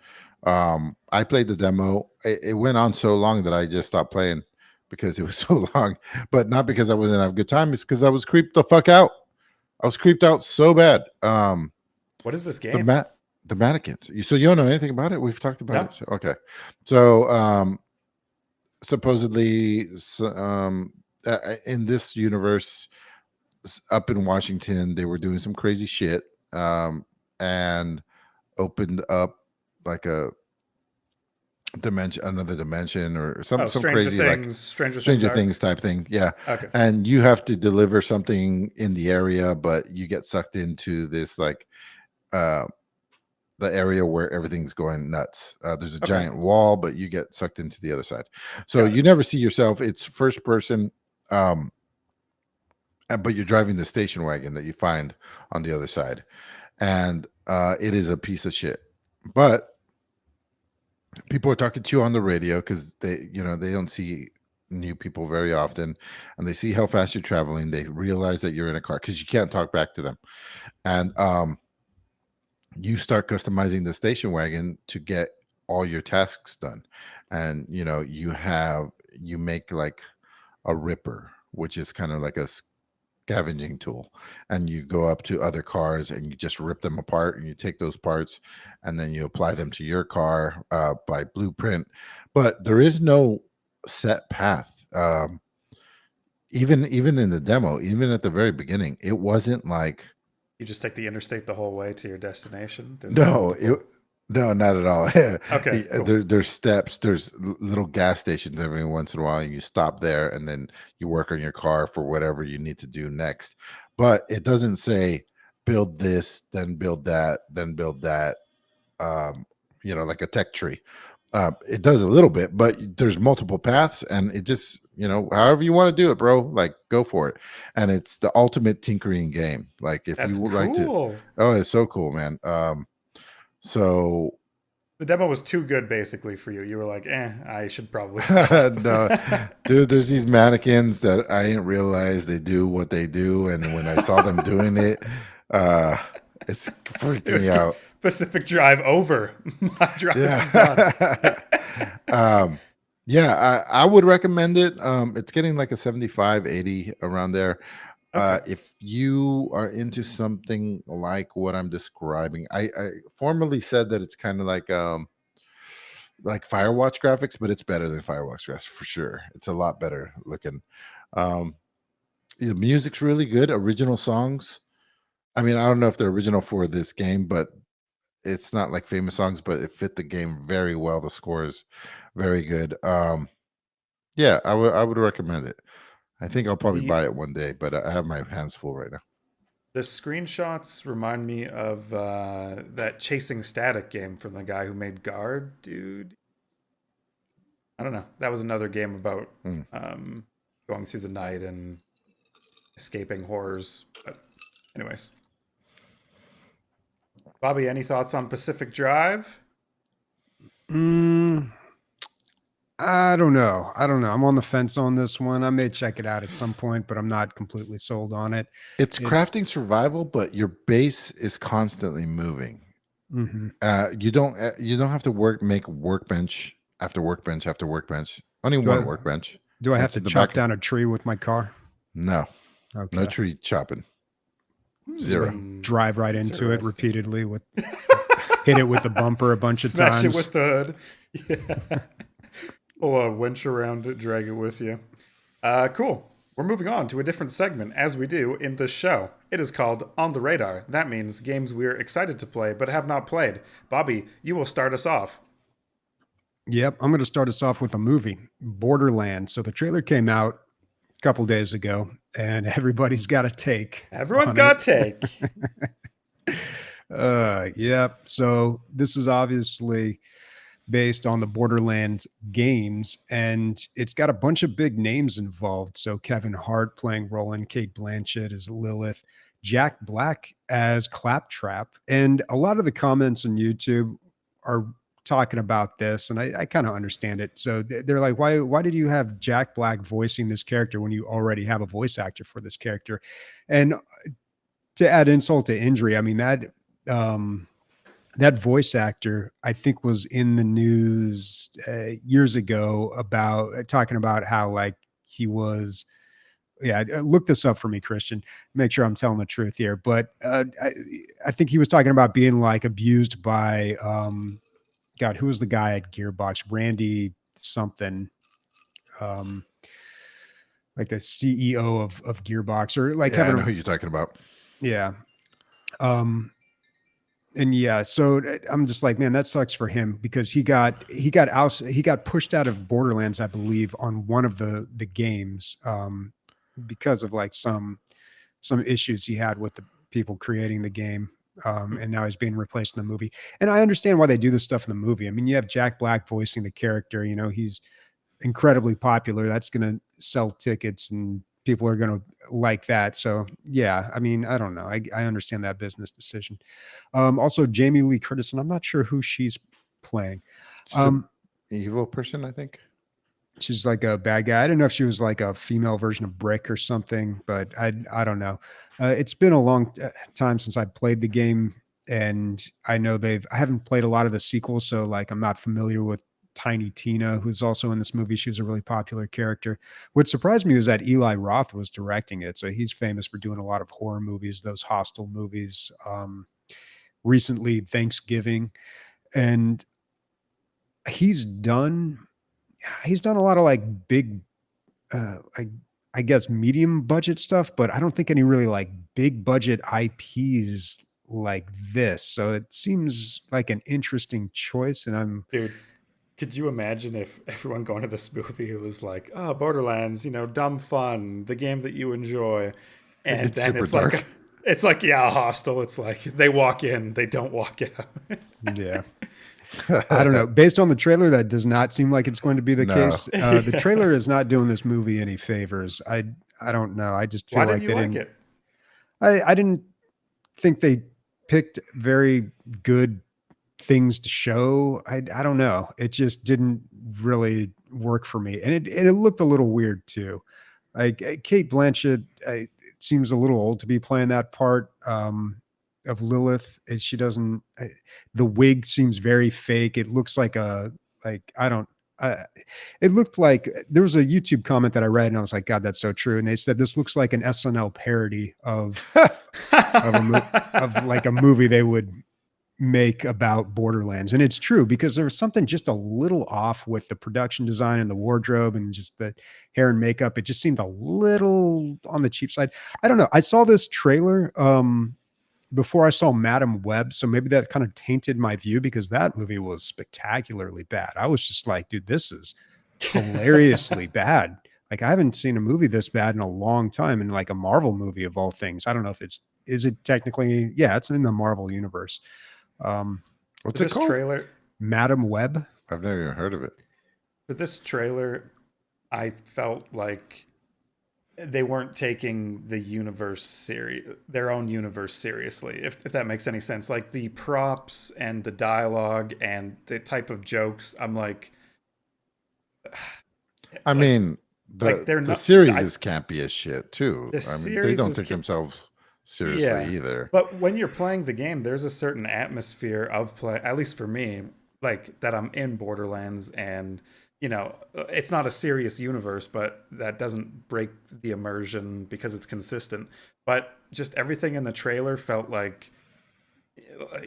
I played the demo. It went on so long that I just stopped playing because it was so long. But not because I wasn't having a good time. It's because I was creeped the fuck out. I was creeped out so bad. What is this game? The mannequins. So you don't know anything about it? We've talked about it. So, okay. So supposedly in this universe up in Washington, they were doing some crazy shit and opened up like a dimension, another dimension or some crazy things, like Stranger Things type thing. Yeah. Okay. And you have to deliver something in the area, but you get sucked into this like the area where everything's going nuts. There's a giant wall, but you get sucked into the other side. So you never see yourself. It's first person, but you're driving the station wagon that you find on the other side. And it is a piece of shit. But people are talking to you on the radio because they don't see new people very often, and they see how fast you're traveling. They realize that you're in a car because you can't talk back to them, and you start customizing the station wagon to get all your tasks done. And you make like a ripper, which is kind of like a scavenging tool, and you go up to other cars and you just rip them apart, and you take those parts and then you apply them to your car by blueprint. But there is no set path. Even in the demo, even at the very beginning, it wasn't like You just take the interstate the whole way to your destination. There's no, no, not at all. Okay, cool. There's steps, there's little gas stations every once in a while, and you stop there, and then you work on your car for whatever you need to do next. But it doesn't say build this, then build that, then build that. Like a tech tree. It does a little bit, but there's multiple paths, and it just however you want to do it, bro. Like go for it. And it's the ultimate tinkering game. Like if That's you would cool. like to, oh, it's so cool, man. So the demo was too good, basically, for you. You were like, I should probably stop. no, dude, there's these mannequins that I didn't realize they do what they do, and when I saw them doing it, it's freaked me out. Pacific Drive over. My drive is done. I would recommend it. It's getting like a 75, 80 around there. Okay. If you are into something like what I'm describing, I formerly said that it's kind of like Firewatch graphics, but it's better than Firewatch graphics for sure. It's a lot better looking. The music's really good. Original songs. I mean, I don't know if they're original for this game, but it's not like famous songs, but it fit the game very well. The score is very good. I would recommend it. I think I'll probably buy it one day, but I have my hands full right now. The screenshots remind me of that Chasing Static game from the guy who made Guard, dude. I don't know. That was another game about going through the night and escaping horrors. But anyways. Bobby, any thoughts on Pacific Drive? I don't know. I'm on the fence on this one. I may check it out at some point, but I'm not completely sold on it. It's crafting survival, but your base is constantly moving. Mm-hmm. You don't have to make workbench after workbench after workbench. Only one workbench. Do I have to chop down a tree with my car? No. Okay. No tree chopping. Zero. Drive right into it repeatedly with hit it with the bumper a bunch of times. Smash it with the hood. Yeah. Or winch around it, drag it with you. Cool. We're moving on to a different segment, as we do in this show. It is called On the Radar. That means games we're excited to play but have not played. Bobby, you will start us off. Yep, I'm going to start us off with a movie, Borderlands. So the trailer came out a couple days ago, and everybody's got a take. Everyone's got a take. Yep. So this is obviously based on the Borderlands games, and it's got a bunch of big names involved. So Kevin Hart playing Roland, Cate Blanchett as Lilith, Jack Black as Claptrap, and a lot of the comments on YouTube are talking about this, and I kind of understand it. So they're like, why did you have Jack Black voicing this character when you already have a voice actor for this character? And to add insult to injury, I mean, that voice actor, I think, was in the news years ago about talking about how like he was. Yeah, look this up for me, Christian. Make sure I'm telling the truth here. But I think he was talking about being like abused by God, who was the guy at Gearbox? Randy something. Like the CEO of Gearbox, or like I know who you're talking about. Yeah. And yeah, so I'm just like, man, that sucks for him because he got pushed out of Borderlands, I believe, on one of the games because of like some issues he had with the people creating the game. And now he's being replaced in the movie. And I understand why they do this stuff in the movie. I mean, you have Jack Black voicing the character, he's incredibly popular. That's going to sell tickets and people are going to like that. So yeah, I mean, I don't know. I understand that business decision. Also Jamie Lee Curtis, and I'm not sure who she's playing. Evil person, I think. She's like a bad guy. I don't know if she was like a female version of Brick or something, but I don't know. It's been a long time since I played the game, and I know I haven't played a lot of the sequels, so like I'm not familiar with Tiny Tina, who's also in this movie. She was a really popular character. What surprised me was that Eli Roth was directing it, so he's famous for doing a lot of horror movies, those Hostel movies. Recently, Thanksgiving, and he's done he's done a lot of like big like I guess medium budget stuff, but I don't think any really like big budget IPs like this. So it seems like an interesting choice, and I'm Dude, could you imagine if everyone going to this movie was like, oh, Borderlands, dumb fun, the game that you enjoy. It And gets then super dark. it's like, yeah, Hostel. It's like they walk in, they don't walk out. yeah. I don't know. Based on the trailer, that does not seem like it's going to be the No. case. The trailer is not doing this movie any favors. I don't know. I just feel Why like didn't you they like didn't. it? I didn't think they picked very good things to show. I don't know. It just didn't really work for me, and it looked a little weird too. Like Kate Blanchett, it seems a little old to be playing that part of Lilith. She doesn't. The wig seems very fake. It looks like I don't. It looked like there was a YouTube comment that I read, and I was like, God, that's so true. And they said this looks like an SNL parody of like a movie they would make about Borderlands. And it's true because there was something just a little off with the production design and the wardrobe and just the hair and makeup. It just seemed a little on the cheap side. I don't know. I saw this trailer before I saw Madam Web, so maybe that kind of tainted my view because that movie was spectacularly bad. I was just like, dude, this is hilariously bad. Like I haven't seen a movie this bad in a long time, and like a Marvel movie of all things. I don't know if is it technically, yeah, it's in the Marvel universe. What's it This called? trailer, Madam Web. I've never even heard of it. for this trailer, I felt like they weren't taking their own universe seriously, if that makes any sense. Like the props and the dialogue and the type of jokes, I'm like, I mean, they're the not. series is campy as shit too. The I mean, they series don't is take ca- themselves seriously Yeah, either. but when you're playing the game, there's a certain atmosphere of play, at least for me, like that I'm in Borderlands, and it's not a serious universe, but that doesn't break the immersion because it's consistent. But just everything in the trailer felt like,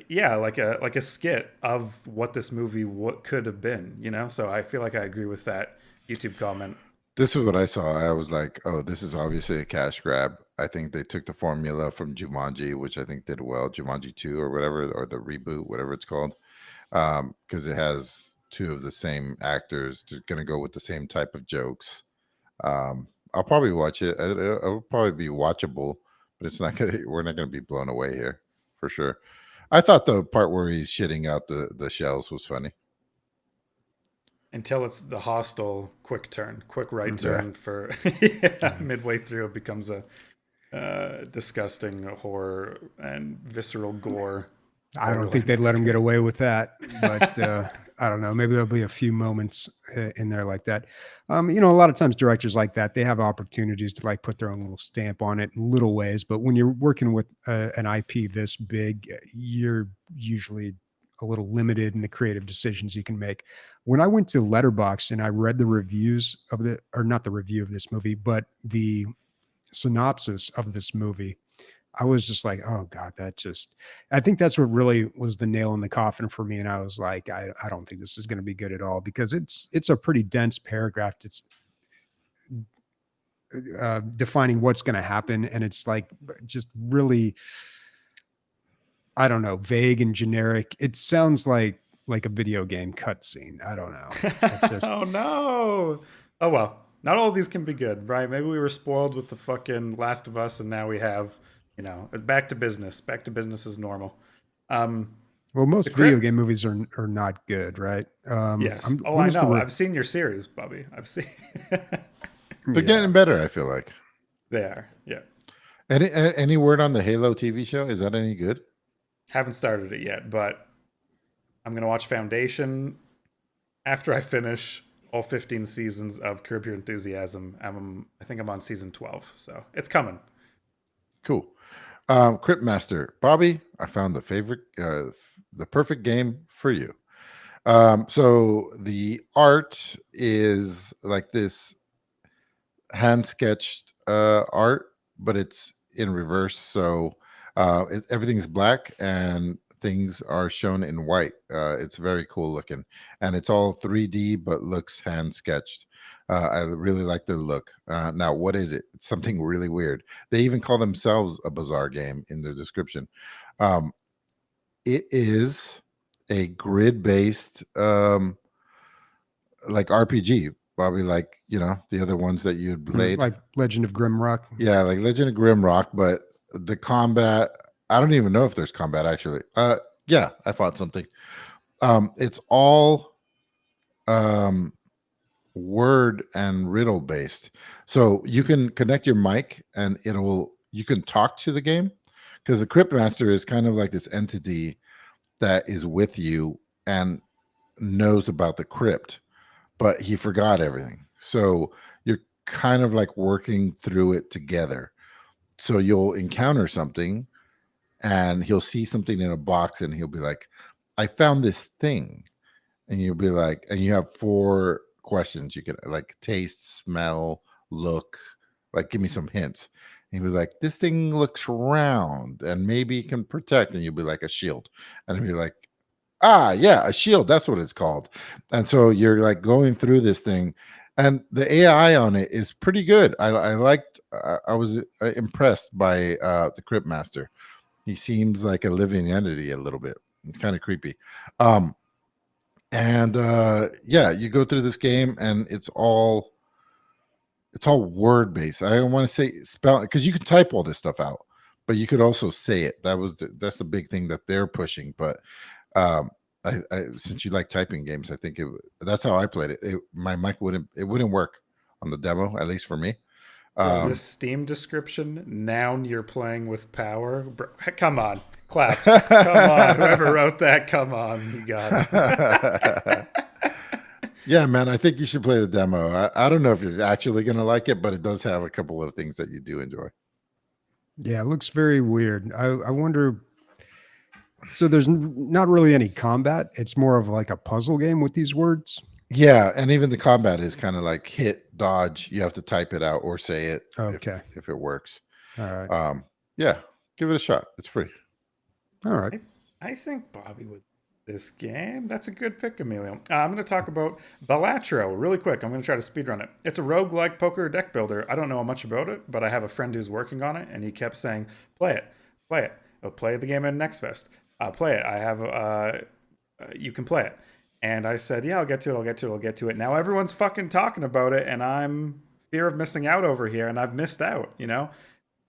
yeah, like a skit of what this movie what could have been, So I feel like I agree with that YouTube comment. This is what I saw. I was like, oh, this is obviously a cash grab. I think they took the formula from Jumanji, which I think did well, Jumanji 2 or whatever, or the reboot, whatever it's called, because it has two of the same actors. They're going to go with the same type of jokes. I'll probably watch it. It'll probably be watchable, but it's not gonna. We're not gonna be blown away here for sure. I thought the part where he's shitting out the shells was funny. Until it's the hostile quick right Yeah. turn for midway through, it becomes a disgusting horror and visceral gore. I don't think they'd let him get away with that, but I don't know. Maybe there'll be a few moments in there like that. A lot of times directors like that, they have opportunities to like put their own little stamp on it in little ways. But when you're working with an IP this big, you're usually a little limited in the creative decisions you can make. When I went to Letterboxd and I read the reviews of or not the review of this movie, but the synopsis of this movie, I was just like, oh God, I think that's what really was the nail in the coffin for me. And I was like, I don't think this is going to be good at all because it's a pretty dense paragraph. It's defining what's going to happen. And it's like, just really, I don't know, vague and generic. It sounds like a video game cutscene. I don't know. It's just, Oh no. Oh well. Not all of these can be good, right? Maybe we were spoiled with the fucking Last of Us, and now we have, back to business. Back to business as normal. well, most video game movies are not good, right? Yes. I know. I've seen your series, Bobby. I've seen. They're getting better. I feel like. They are. Yeah. Any word on the Halo TV show? Is that any good? Haven't started it yet, but I'm gonna watch Foundation after I finish all 15 seasons of Curb Your Enthusiasm. I think I'm on season 12, so it's coming. Cool. Cryptmaster, Bobby, I found the perfect game for you. So the art is like this hand sketched art, but it's in reverse. So everything's black and things are shown in white. It's very cool looking, and it's all 3D but looks hand sketched. I really like the look. Now, what is it? It's something really weird. They even call themselves a bizarre game in their description. It is a grid-based like RPG, Bobby, like the other ones that you had played, like Legend of Grimrock. Yeah, like Legend of Grimrock, but the combat, I don't even know if there's combat actually. Yeah, I fought something. It's all word and riddle based. So you can connect your mic and you can talk to the game, because the Cryptmaster is kind of like this entity that is with you and knows about the crypt, but he forgot everything. So you're kind of like working through it together. So you'll encounter something and he'll see something in a box and he'll be like, I found this thing. And you'll be like, and you have 4 questions. You can like taste, smell, look, like give me some hints. And he'll be like, this thing looks round and maybe it can protect. And you'll be like, a shield. And he'll be like, yeah, a shield. That's what it's called. And so you're like going through this thing, and the AI on it is pretty good. I was impressed by the Cryptmaster. He seems like a living entity a little bit. It's kind of creepy. And yeah, you go through this game and it's all word based. I don't want to say spell, because you can type all this stuff out, but you could also say it. That's the big thing that they're pushing. But I since you like typing games, I think that's how I played it. My mic wouldn't work on the demo, at least for me. This Steam description, noun you're playing with power. Bro, come on, claps. Come on, whoever wrote that, come on, you got it. Yeah, man, I think you should play the demo. I don't know if you're actually going to like it, but it does have a couple of things that you do enjoy. Yeah, it looks very weird. I wonder. So there's not really any combat. It's more of like a puzzle game with these words. Yeah, and even the combat is kind of like hit, dodge. You have to type it out or say it. Okay, if it works. All right. Yeah, give it a shot. It's free. All right. I think Bobby would this game. That's a good pick, Emilio. I'm going to talk about Balatro really quick. I'm going to try to speedrun it. It's a roguelike poker deck builder. I don't know much about it, but I have a friend who's working on it, and he kept saying, play it. I'll play the game at Next Fest. Play it. I have, you can play it. And I said, yeah, I'll get to it. Now everyone's fucking talking about it, and I'm fear of missing out over here, and I've missed out,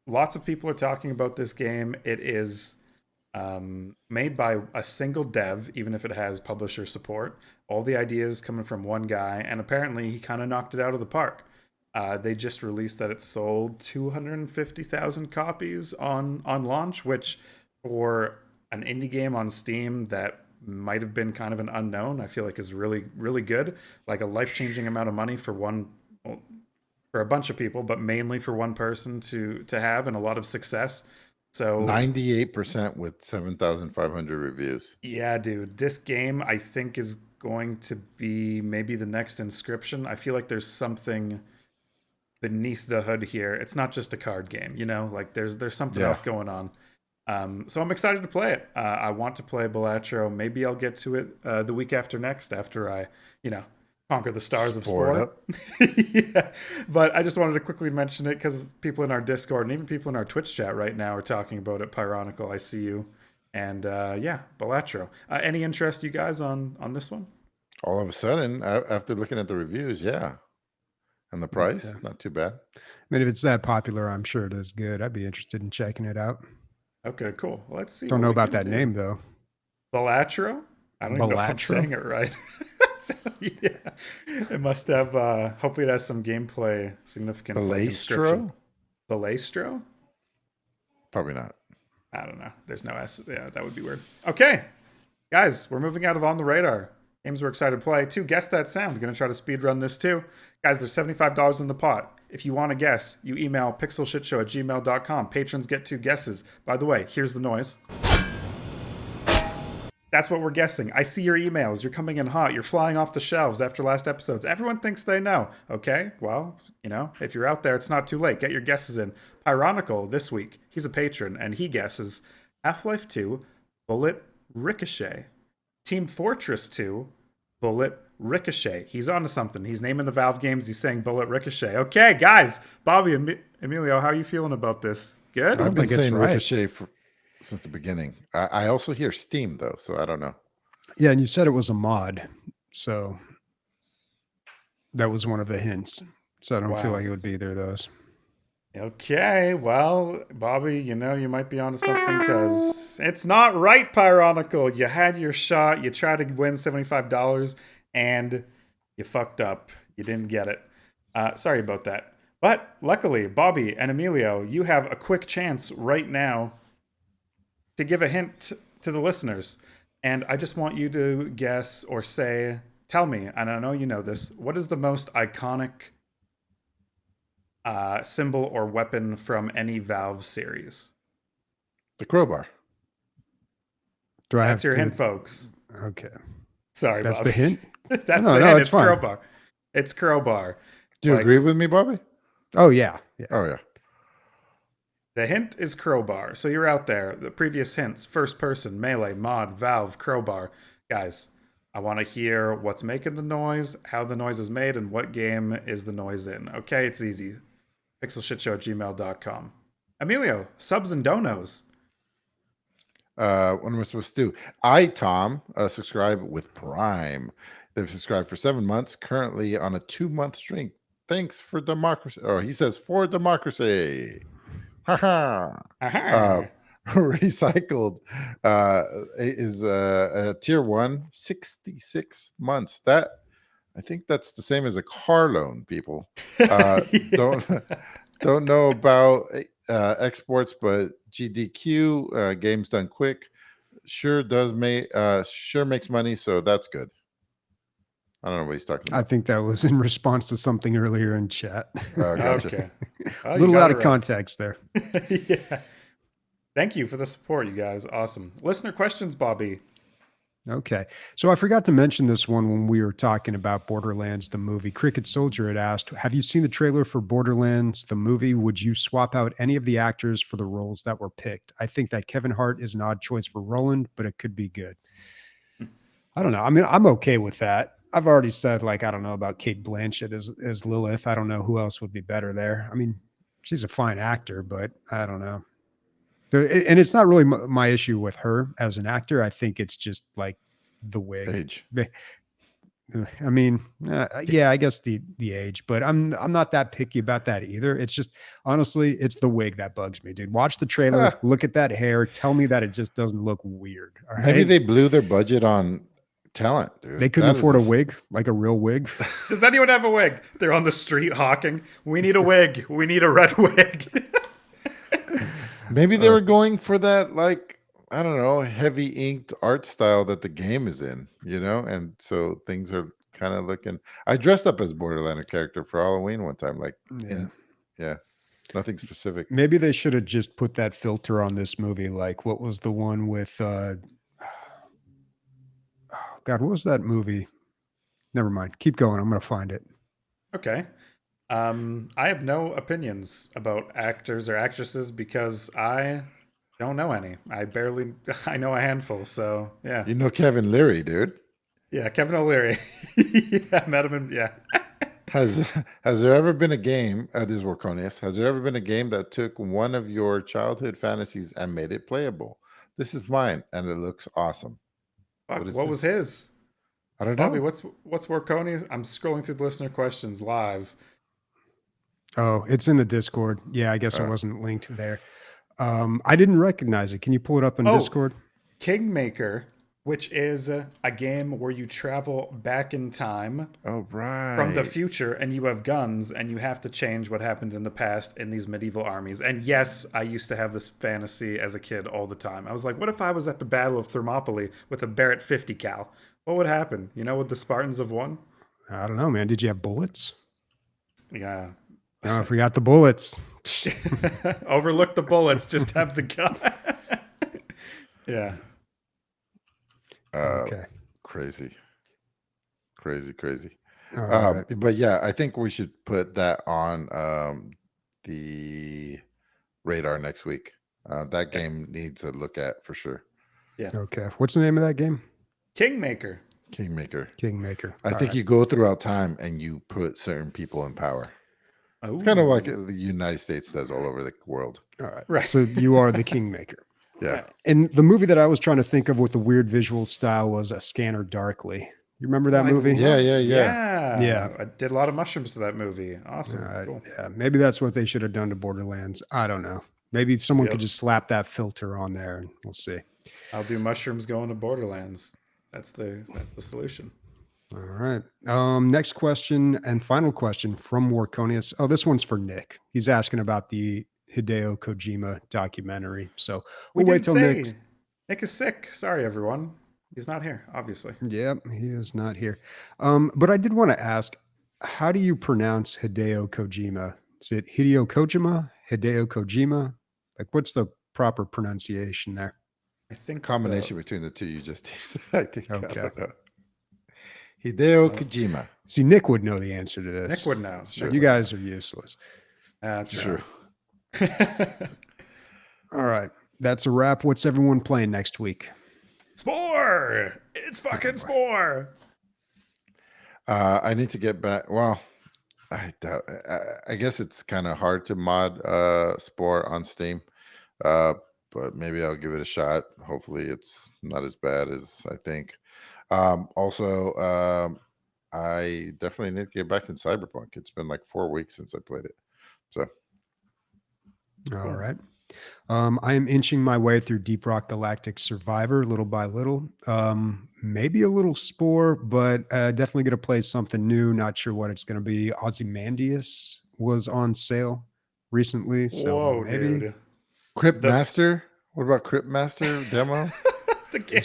Lots of people are talking about this game. It is made by a single dev, even if it has publisher support. All the ideas coming from one guy, and apparently he kind of knocked it out of the park. They just released that it sold 250,000 copies on launch, which for an indie game on Steam that might have been kind of an unknown, I feel like is really, really good. Like a life-changing amount of money for for a bunch of people, but mainly for one person to have, and a lot of success. So 98% with 7,500 reviews. Yeah, dude, this game I think is going to be maybe the next Inscription. I feel like there's something beneath the hood here. It's not just a card game, like there's something else going on. So I'm excited to play it. I want to play Balatro. Maybe I'll get to it the week after next, after I, conquer the stars of Spore. Yeah, but I just wanted to quickly mention it because people in our Discord and even people in our Twitch chat right now are talking about it. Pyronical, I see you. And yeah, Balatro. Any interest, you guys, on this one? All of a sudden, after looking at the reviews, yeah. And the price, not too bad. I mean, if it's that popular, I'm sure it is good. I'd be interested in checking it out. Okay, cool. Well, let's see. Don't know about that name, though. Balatro? I don't even know if I'm saying it right. Yeah. It must have, hopefully it has some gameplay significance. Balastro? Balastro? Probably not. I don't know. There's no S. Yeah, that would be weird. Okay. Guys, we're moving out of On the Radar. Games we're excited to play. 2, guess that sound. Going to try to speedrun this too. Guys, there's $75 in the pot. If you want to guess, you email pixelshitshow@gmail.com. Patrons get 2 guesses. By the way, here's the noise. That's what we're guessing. I see your emails. You're coming in hot. You're flying off the shelves after last episodes. Everyone thinks they know. Okay, well, if you're out there, it's not too late. Get your guesses in. Pyronical this week. He's a patron, and he guesses Half-Life 2, Bullet Ricochet. Team Fortress 2, Bullet Ricochet. He's onto something. He's naming the Valve games. He's saying Bullet Ricochet. Okay, guys. Bobby, Emilio, how are you feeling about this? Good? I've been saying right. Ricochet since the beginning. I also hear Steam, though, so I don't know. Yeah, and you said it was a mod, so that was one of the hints. So I don't feel like it would be either of those. Okay, well, Bobby, you might be onto something because it's not right, Pyronical. You had your shot. You tried to win $75, and you fucked up. You didn't get it. Sorry about that. But luckily, Bobby and Emilio, you have a quick chance right now to give a hint to the listeners. And I just want you to guess or say, tell me, and I know you know this, what is the most iconic symbol or weapon from any Valve series? The crowbar. That's your hint, folks. Okay. Sorry, that's Bobby. the hint? That's the hint. It's fine. crowbar. It's crowbar. Do you agree with me, Bobby? Oh, yeah. Oh, yeah. The hint is crowbar. So you're out there. The previous hints, first person, melee, mod, Valve, crowbar. Guys, I want to hear what's making the noise, how the noise is made, and what game is the noise in. Okay, it's easy. pixelshitshow@gmail.com. Emilio, subs and donos. What am I supposed to do? Tom, subscribe with Prime. They've subscribed for 7 months, currently on a 2-month streak. Thanks for democracy. Or he says, for democracy. Recycled is a tier 1, 66 months. That I think that's the same as a car loan, people. Don't know about exports, but GDQ, games done quick, sure makes money, so that's good. I don't know what he's talking about. I think that was in response to something earlier in chat. Gotcha. Okay. A little out of context there. Yeah. Thank you for the support, you guys. Awesome. Listener questions, Bobby. Okay. So I forgot to mention this one when we were talking about Borderlands, the movie. Cricket Soldier had asked, have you seen the trailer for Borderlands, the movie? Would you swap out any of the actors for the roles that were picked? I think that Kevin Hart is an odd choice for Roland, but it could be good. I don't know. I mean, I'm okay with that. I've already said, I don't know about Cate Blanchett as Lilith. I don't know who else would be better there. I mean, she's a fine actor, but I don't know. And it's not really my issue with her as an actor. I think it's just the wig. Age. I mean, yeah, I guess the age, but I'm not that picky about that either. It's just, honestly, it's the wig that bugs me, dude. Watch the trailer, look at that hair, tell me that it just doesn't look weird. All right? Maybe they blew their budget on talent, dude. They couldn't afford a wig, like a real wig. Does anyone have a wig? They're on the street hawking. We need a wig. We need a red wig. Maybe they were going for that, I don't know, heavy inked art style that the game is in, and so things are kind of looking. I dressed up as Borderlands character for Halloween one time, nothing specific. Maybe they should have just put that filter on this movie. What was the one with God, what was that movie? Never mind. Keep going. I'm going to find it. Okay. I have no opinions about actors or actresses because I don't know any. I know a handful, so yeah. You know Kevin Leary, dude. Yeah, Kevin O'Leary. Yeah, I met him Has there ever been a game, this is Warconius, has there ever been a game that took one of your childhood fantasies and made it playable? This is mine, and it looks awesome. Fuck, what was his? I don't know. Bobby, what's Warconius? I'm scrolling through the listener questions live. Oh, it's in the Discord. Yeah, I guess it wasn't linked there. I didn't recognize it. Can you pull it up in Discord? Kingmaker which is a game where you travel back in time Oh, right. from the future, and you have guns, and you have to change what happened in the past in these medieval armies. And yes, I used to have this fantasy as a kid all the time. I was like, what if I was at the Battle of Thermopylae with a Barrett 50 cal? What would happen? You know, would the Spartans have won? I don't know, man. Did you have bullets? Yeah. No, I forgot the bullets. Overlook the bullets, just have the gun. Yeah. Okay. Crazy. All right. But yeah, I think we should put that on the radar next week. That game needs a look at for sure. Okay. What's the name of that game? Kingmaker. Kingmaker. Kingmaker. I think you go throughout time and you put certain people in power. It's kind of like the United States does all over the world. All right. Right. So you are the Kingmaker. Yeah. And the movie that I was trying to think of with the weird visual style was A Scanner Darkly. You remember that movie? Yeah. Yeah. I did a lot of mushrooms to that movie. Awesome. All right. Cool. Yeah, maybe that's what they should have done to Borderlands. I don't know. Maybe someone could just slap that filter on there and we'll see. I'll do mushrooms going to Borderlands. That's the solution. All right. Next question and final question from Warconius. Oh, this one's for Nick. He's asking about the Hideo Kojima documentary. So we'll wait till Nick. Nick is sick. Sorry, everyone. He's not here, obviously. Yep, he is not here. But I did want to ask, how do you pronounce Hideo Kojima? Is it Hideo Kojima? Hideo Kojima? Like, what's the proper pronunciation there? I think Combination between the two you just did. I think. Okay. I don't know. Hideo Kojima. See, Nick would know the answer to this. Nick would know. Sure. You guys are useless. That's Sure. All right. That's a wrap. What's everyone playing next week? Spore! It's fucking Spore! I need to get back. Well, I doubt. I guess it's kind of hard to mod Spore on Steam, but maybe I'll give it a shot. Hopefully, it's not as bad as I think. Also, I definitely need to get back in Cyberpunk. It's been like 4 weeks since I played it. So, All right. I am inching my way through Deep Rock Galactic Survivor little by little. Maybe a little Spore, but definitely going to play something new. Not sure what it's going to be. Ozymandias was on sale recently. So Whoa, maybe. dude. Cryptmaster. What about Cryptmaster demo? The game.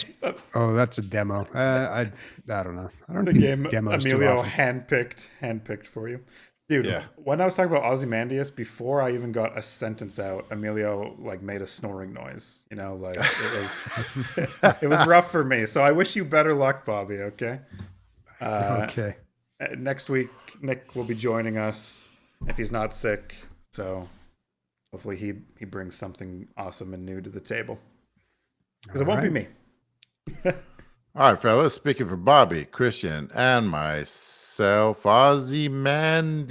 Oh, that's a demo. I don't know. I don't The do game demos too Emilio often. handpicked for you. Dude, Yeah. when I was talking about Ozymandias, before I even got a sentence out, Emilio like made a snoring noise. You know, like it was rough for me. So I wish you better luck, Bobby. Okay. Okay. Next week, Nick will be joining us if he's not sick. So hopefully he brings something awesome and new to the table. Because it won't be me. All right, fellas. Speaking for Bobby, Christian, and myself, Ozymandias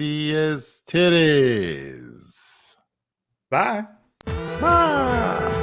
titties. Bye. Bye.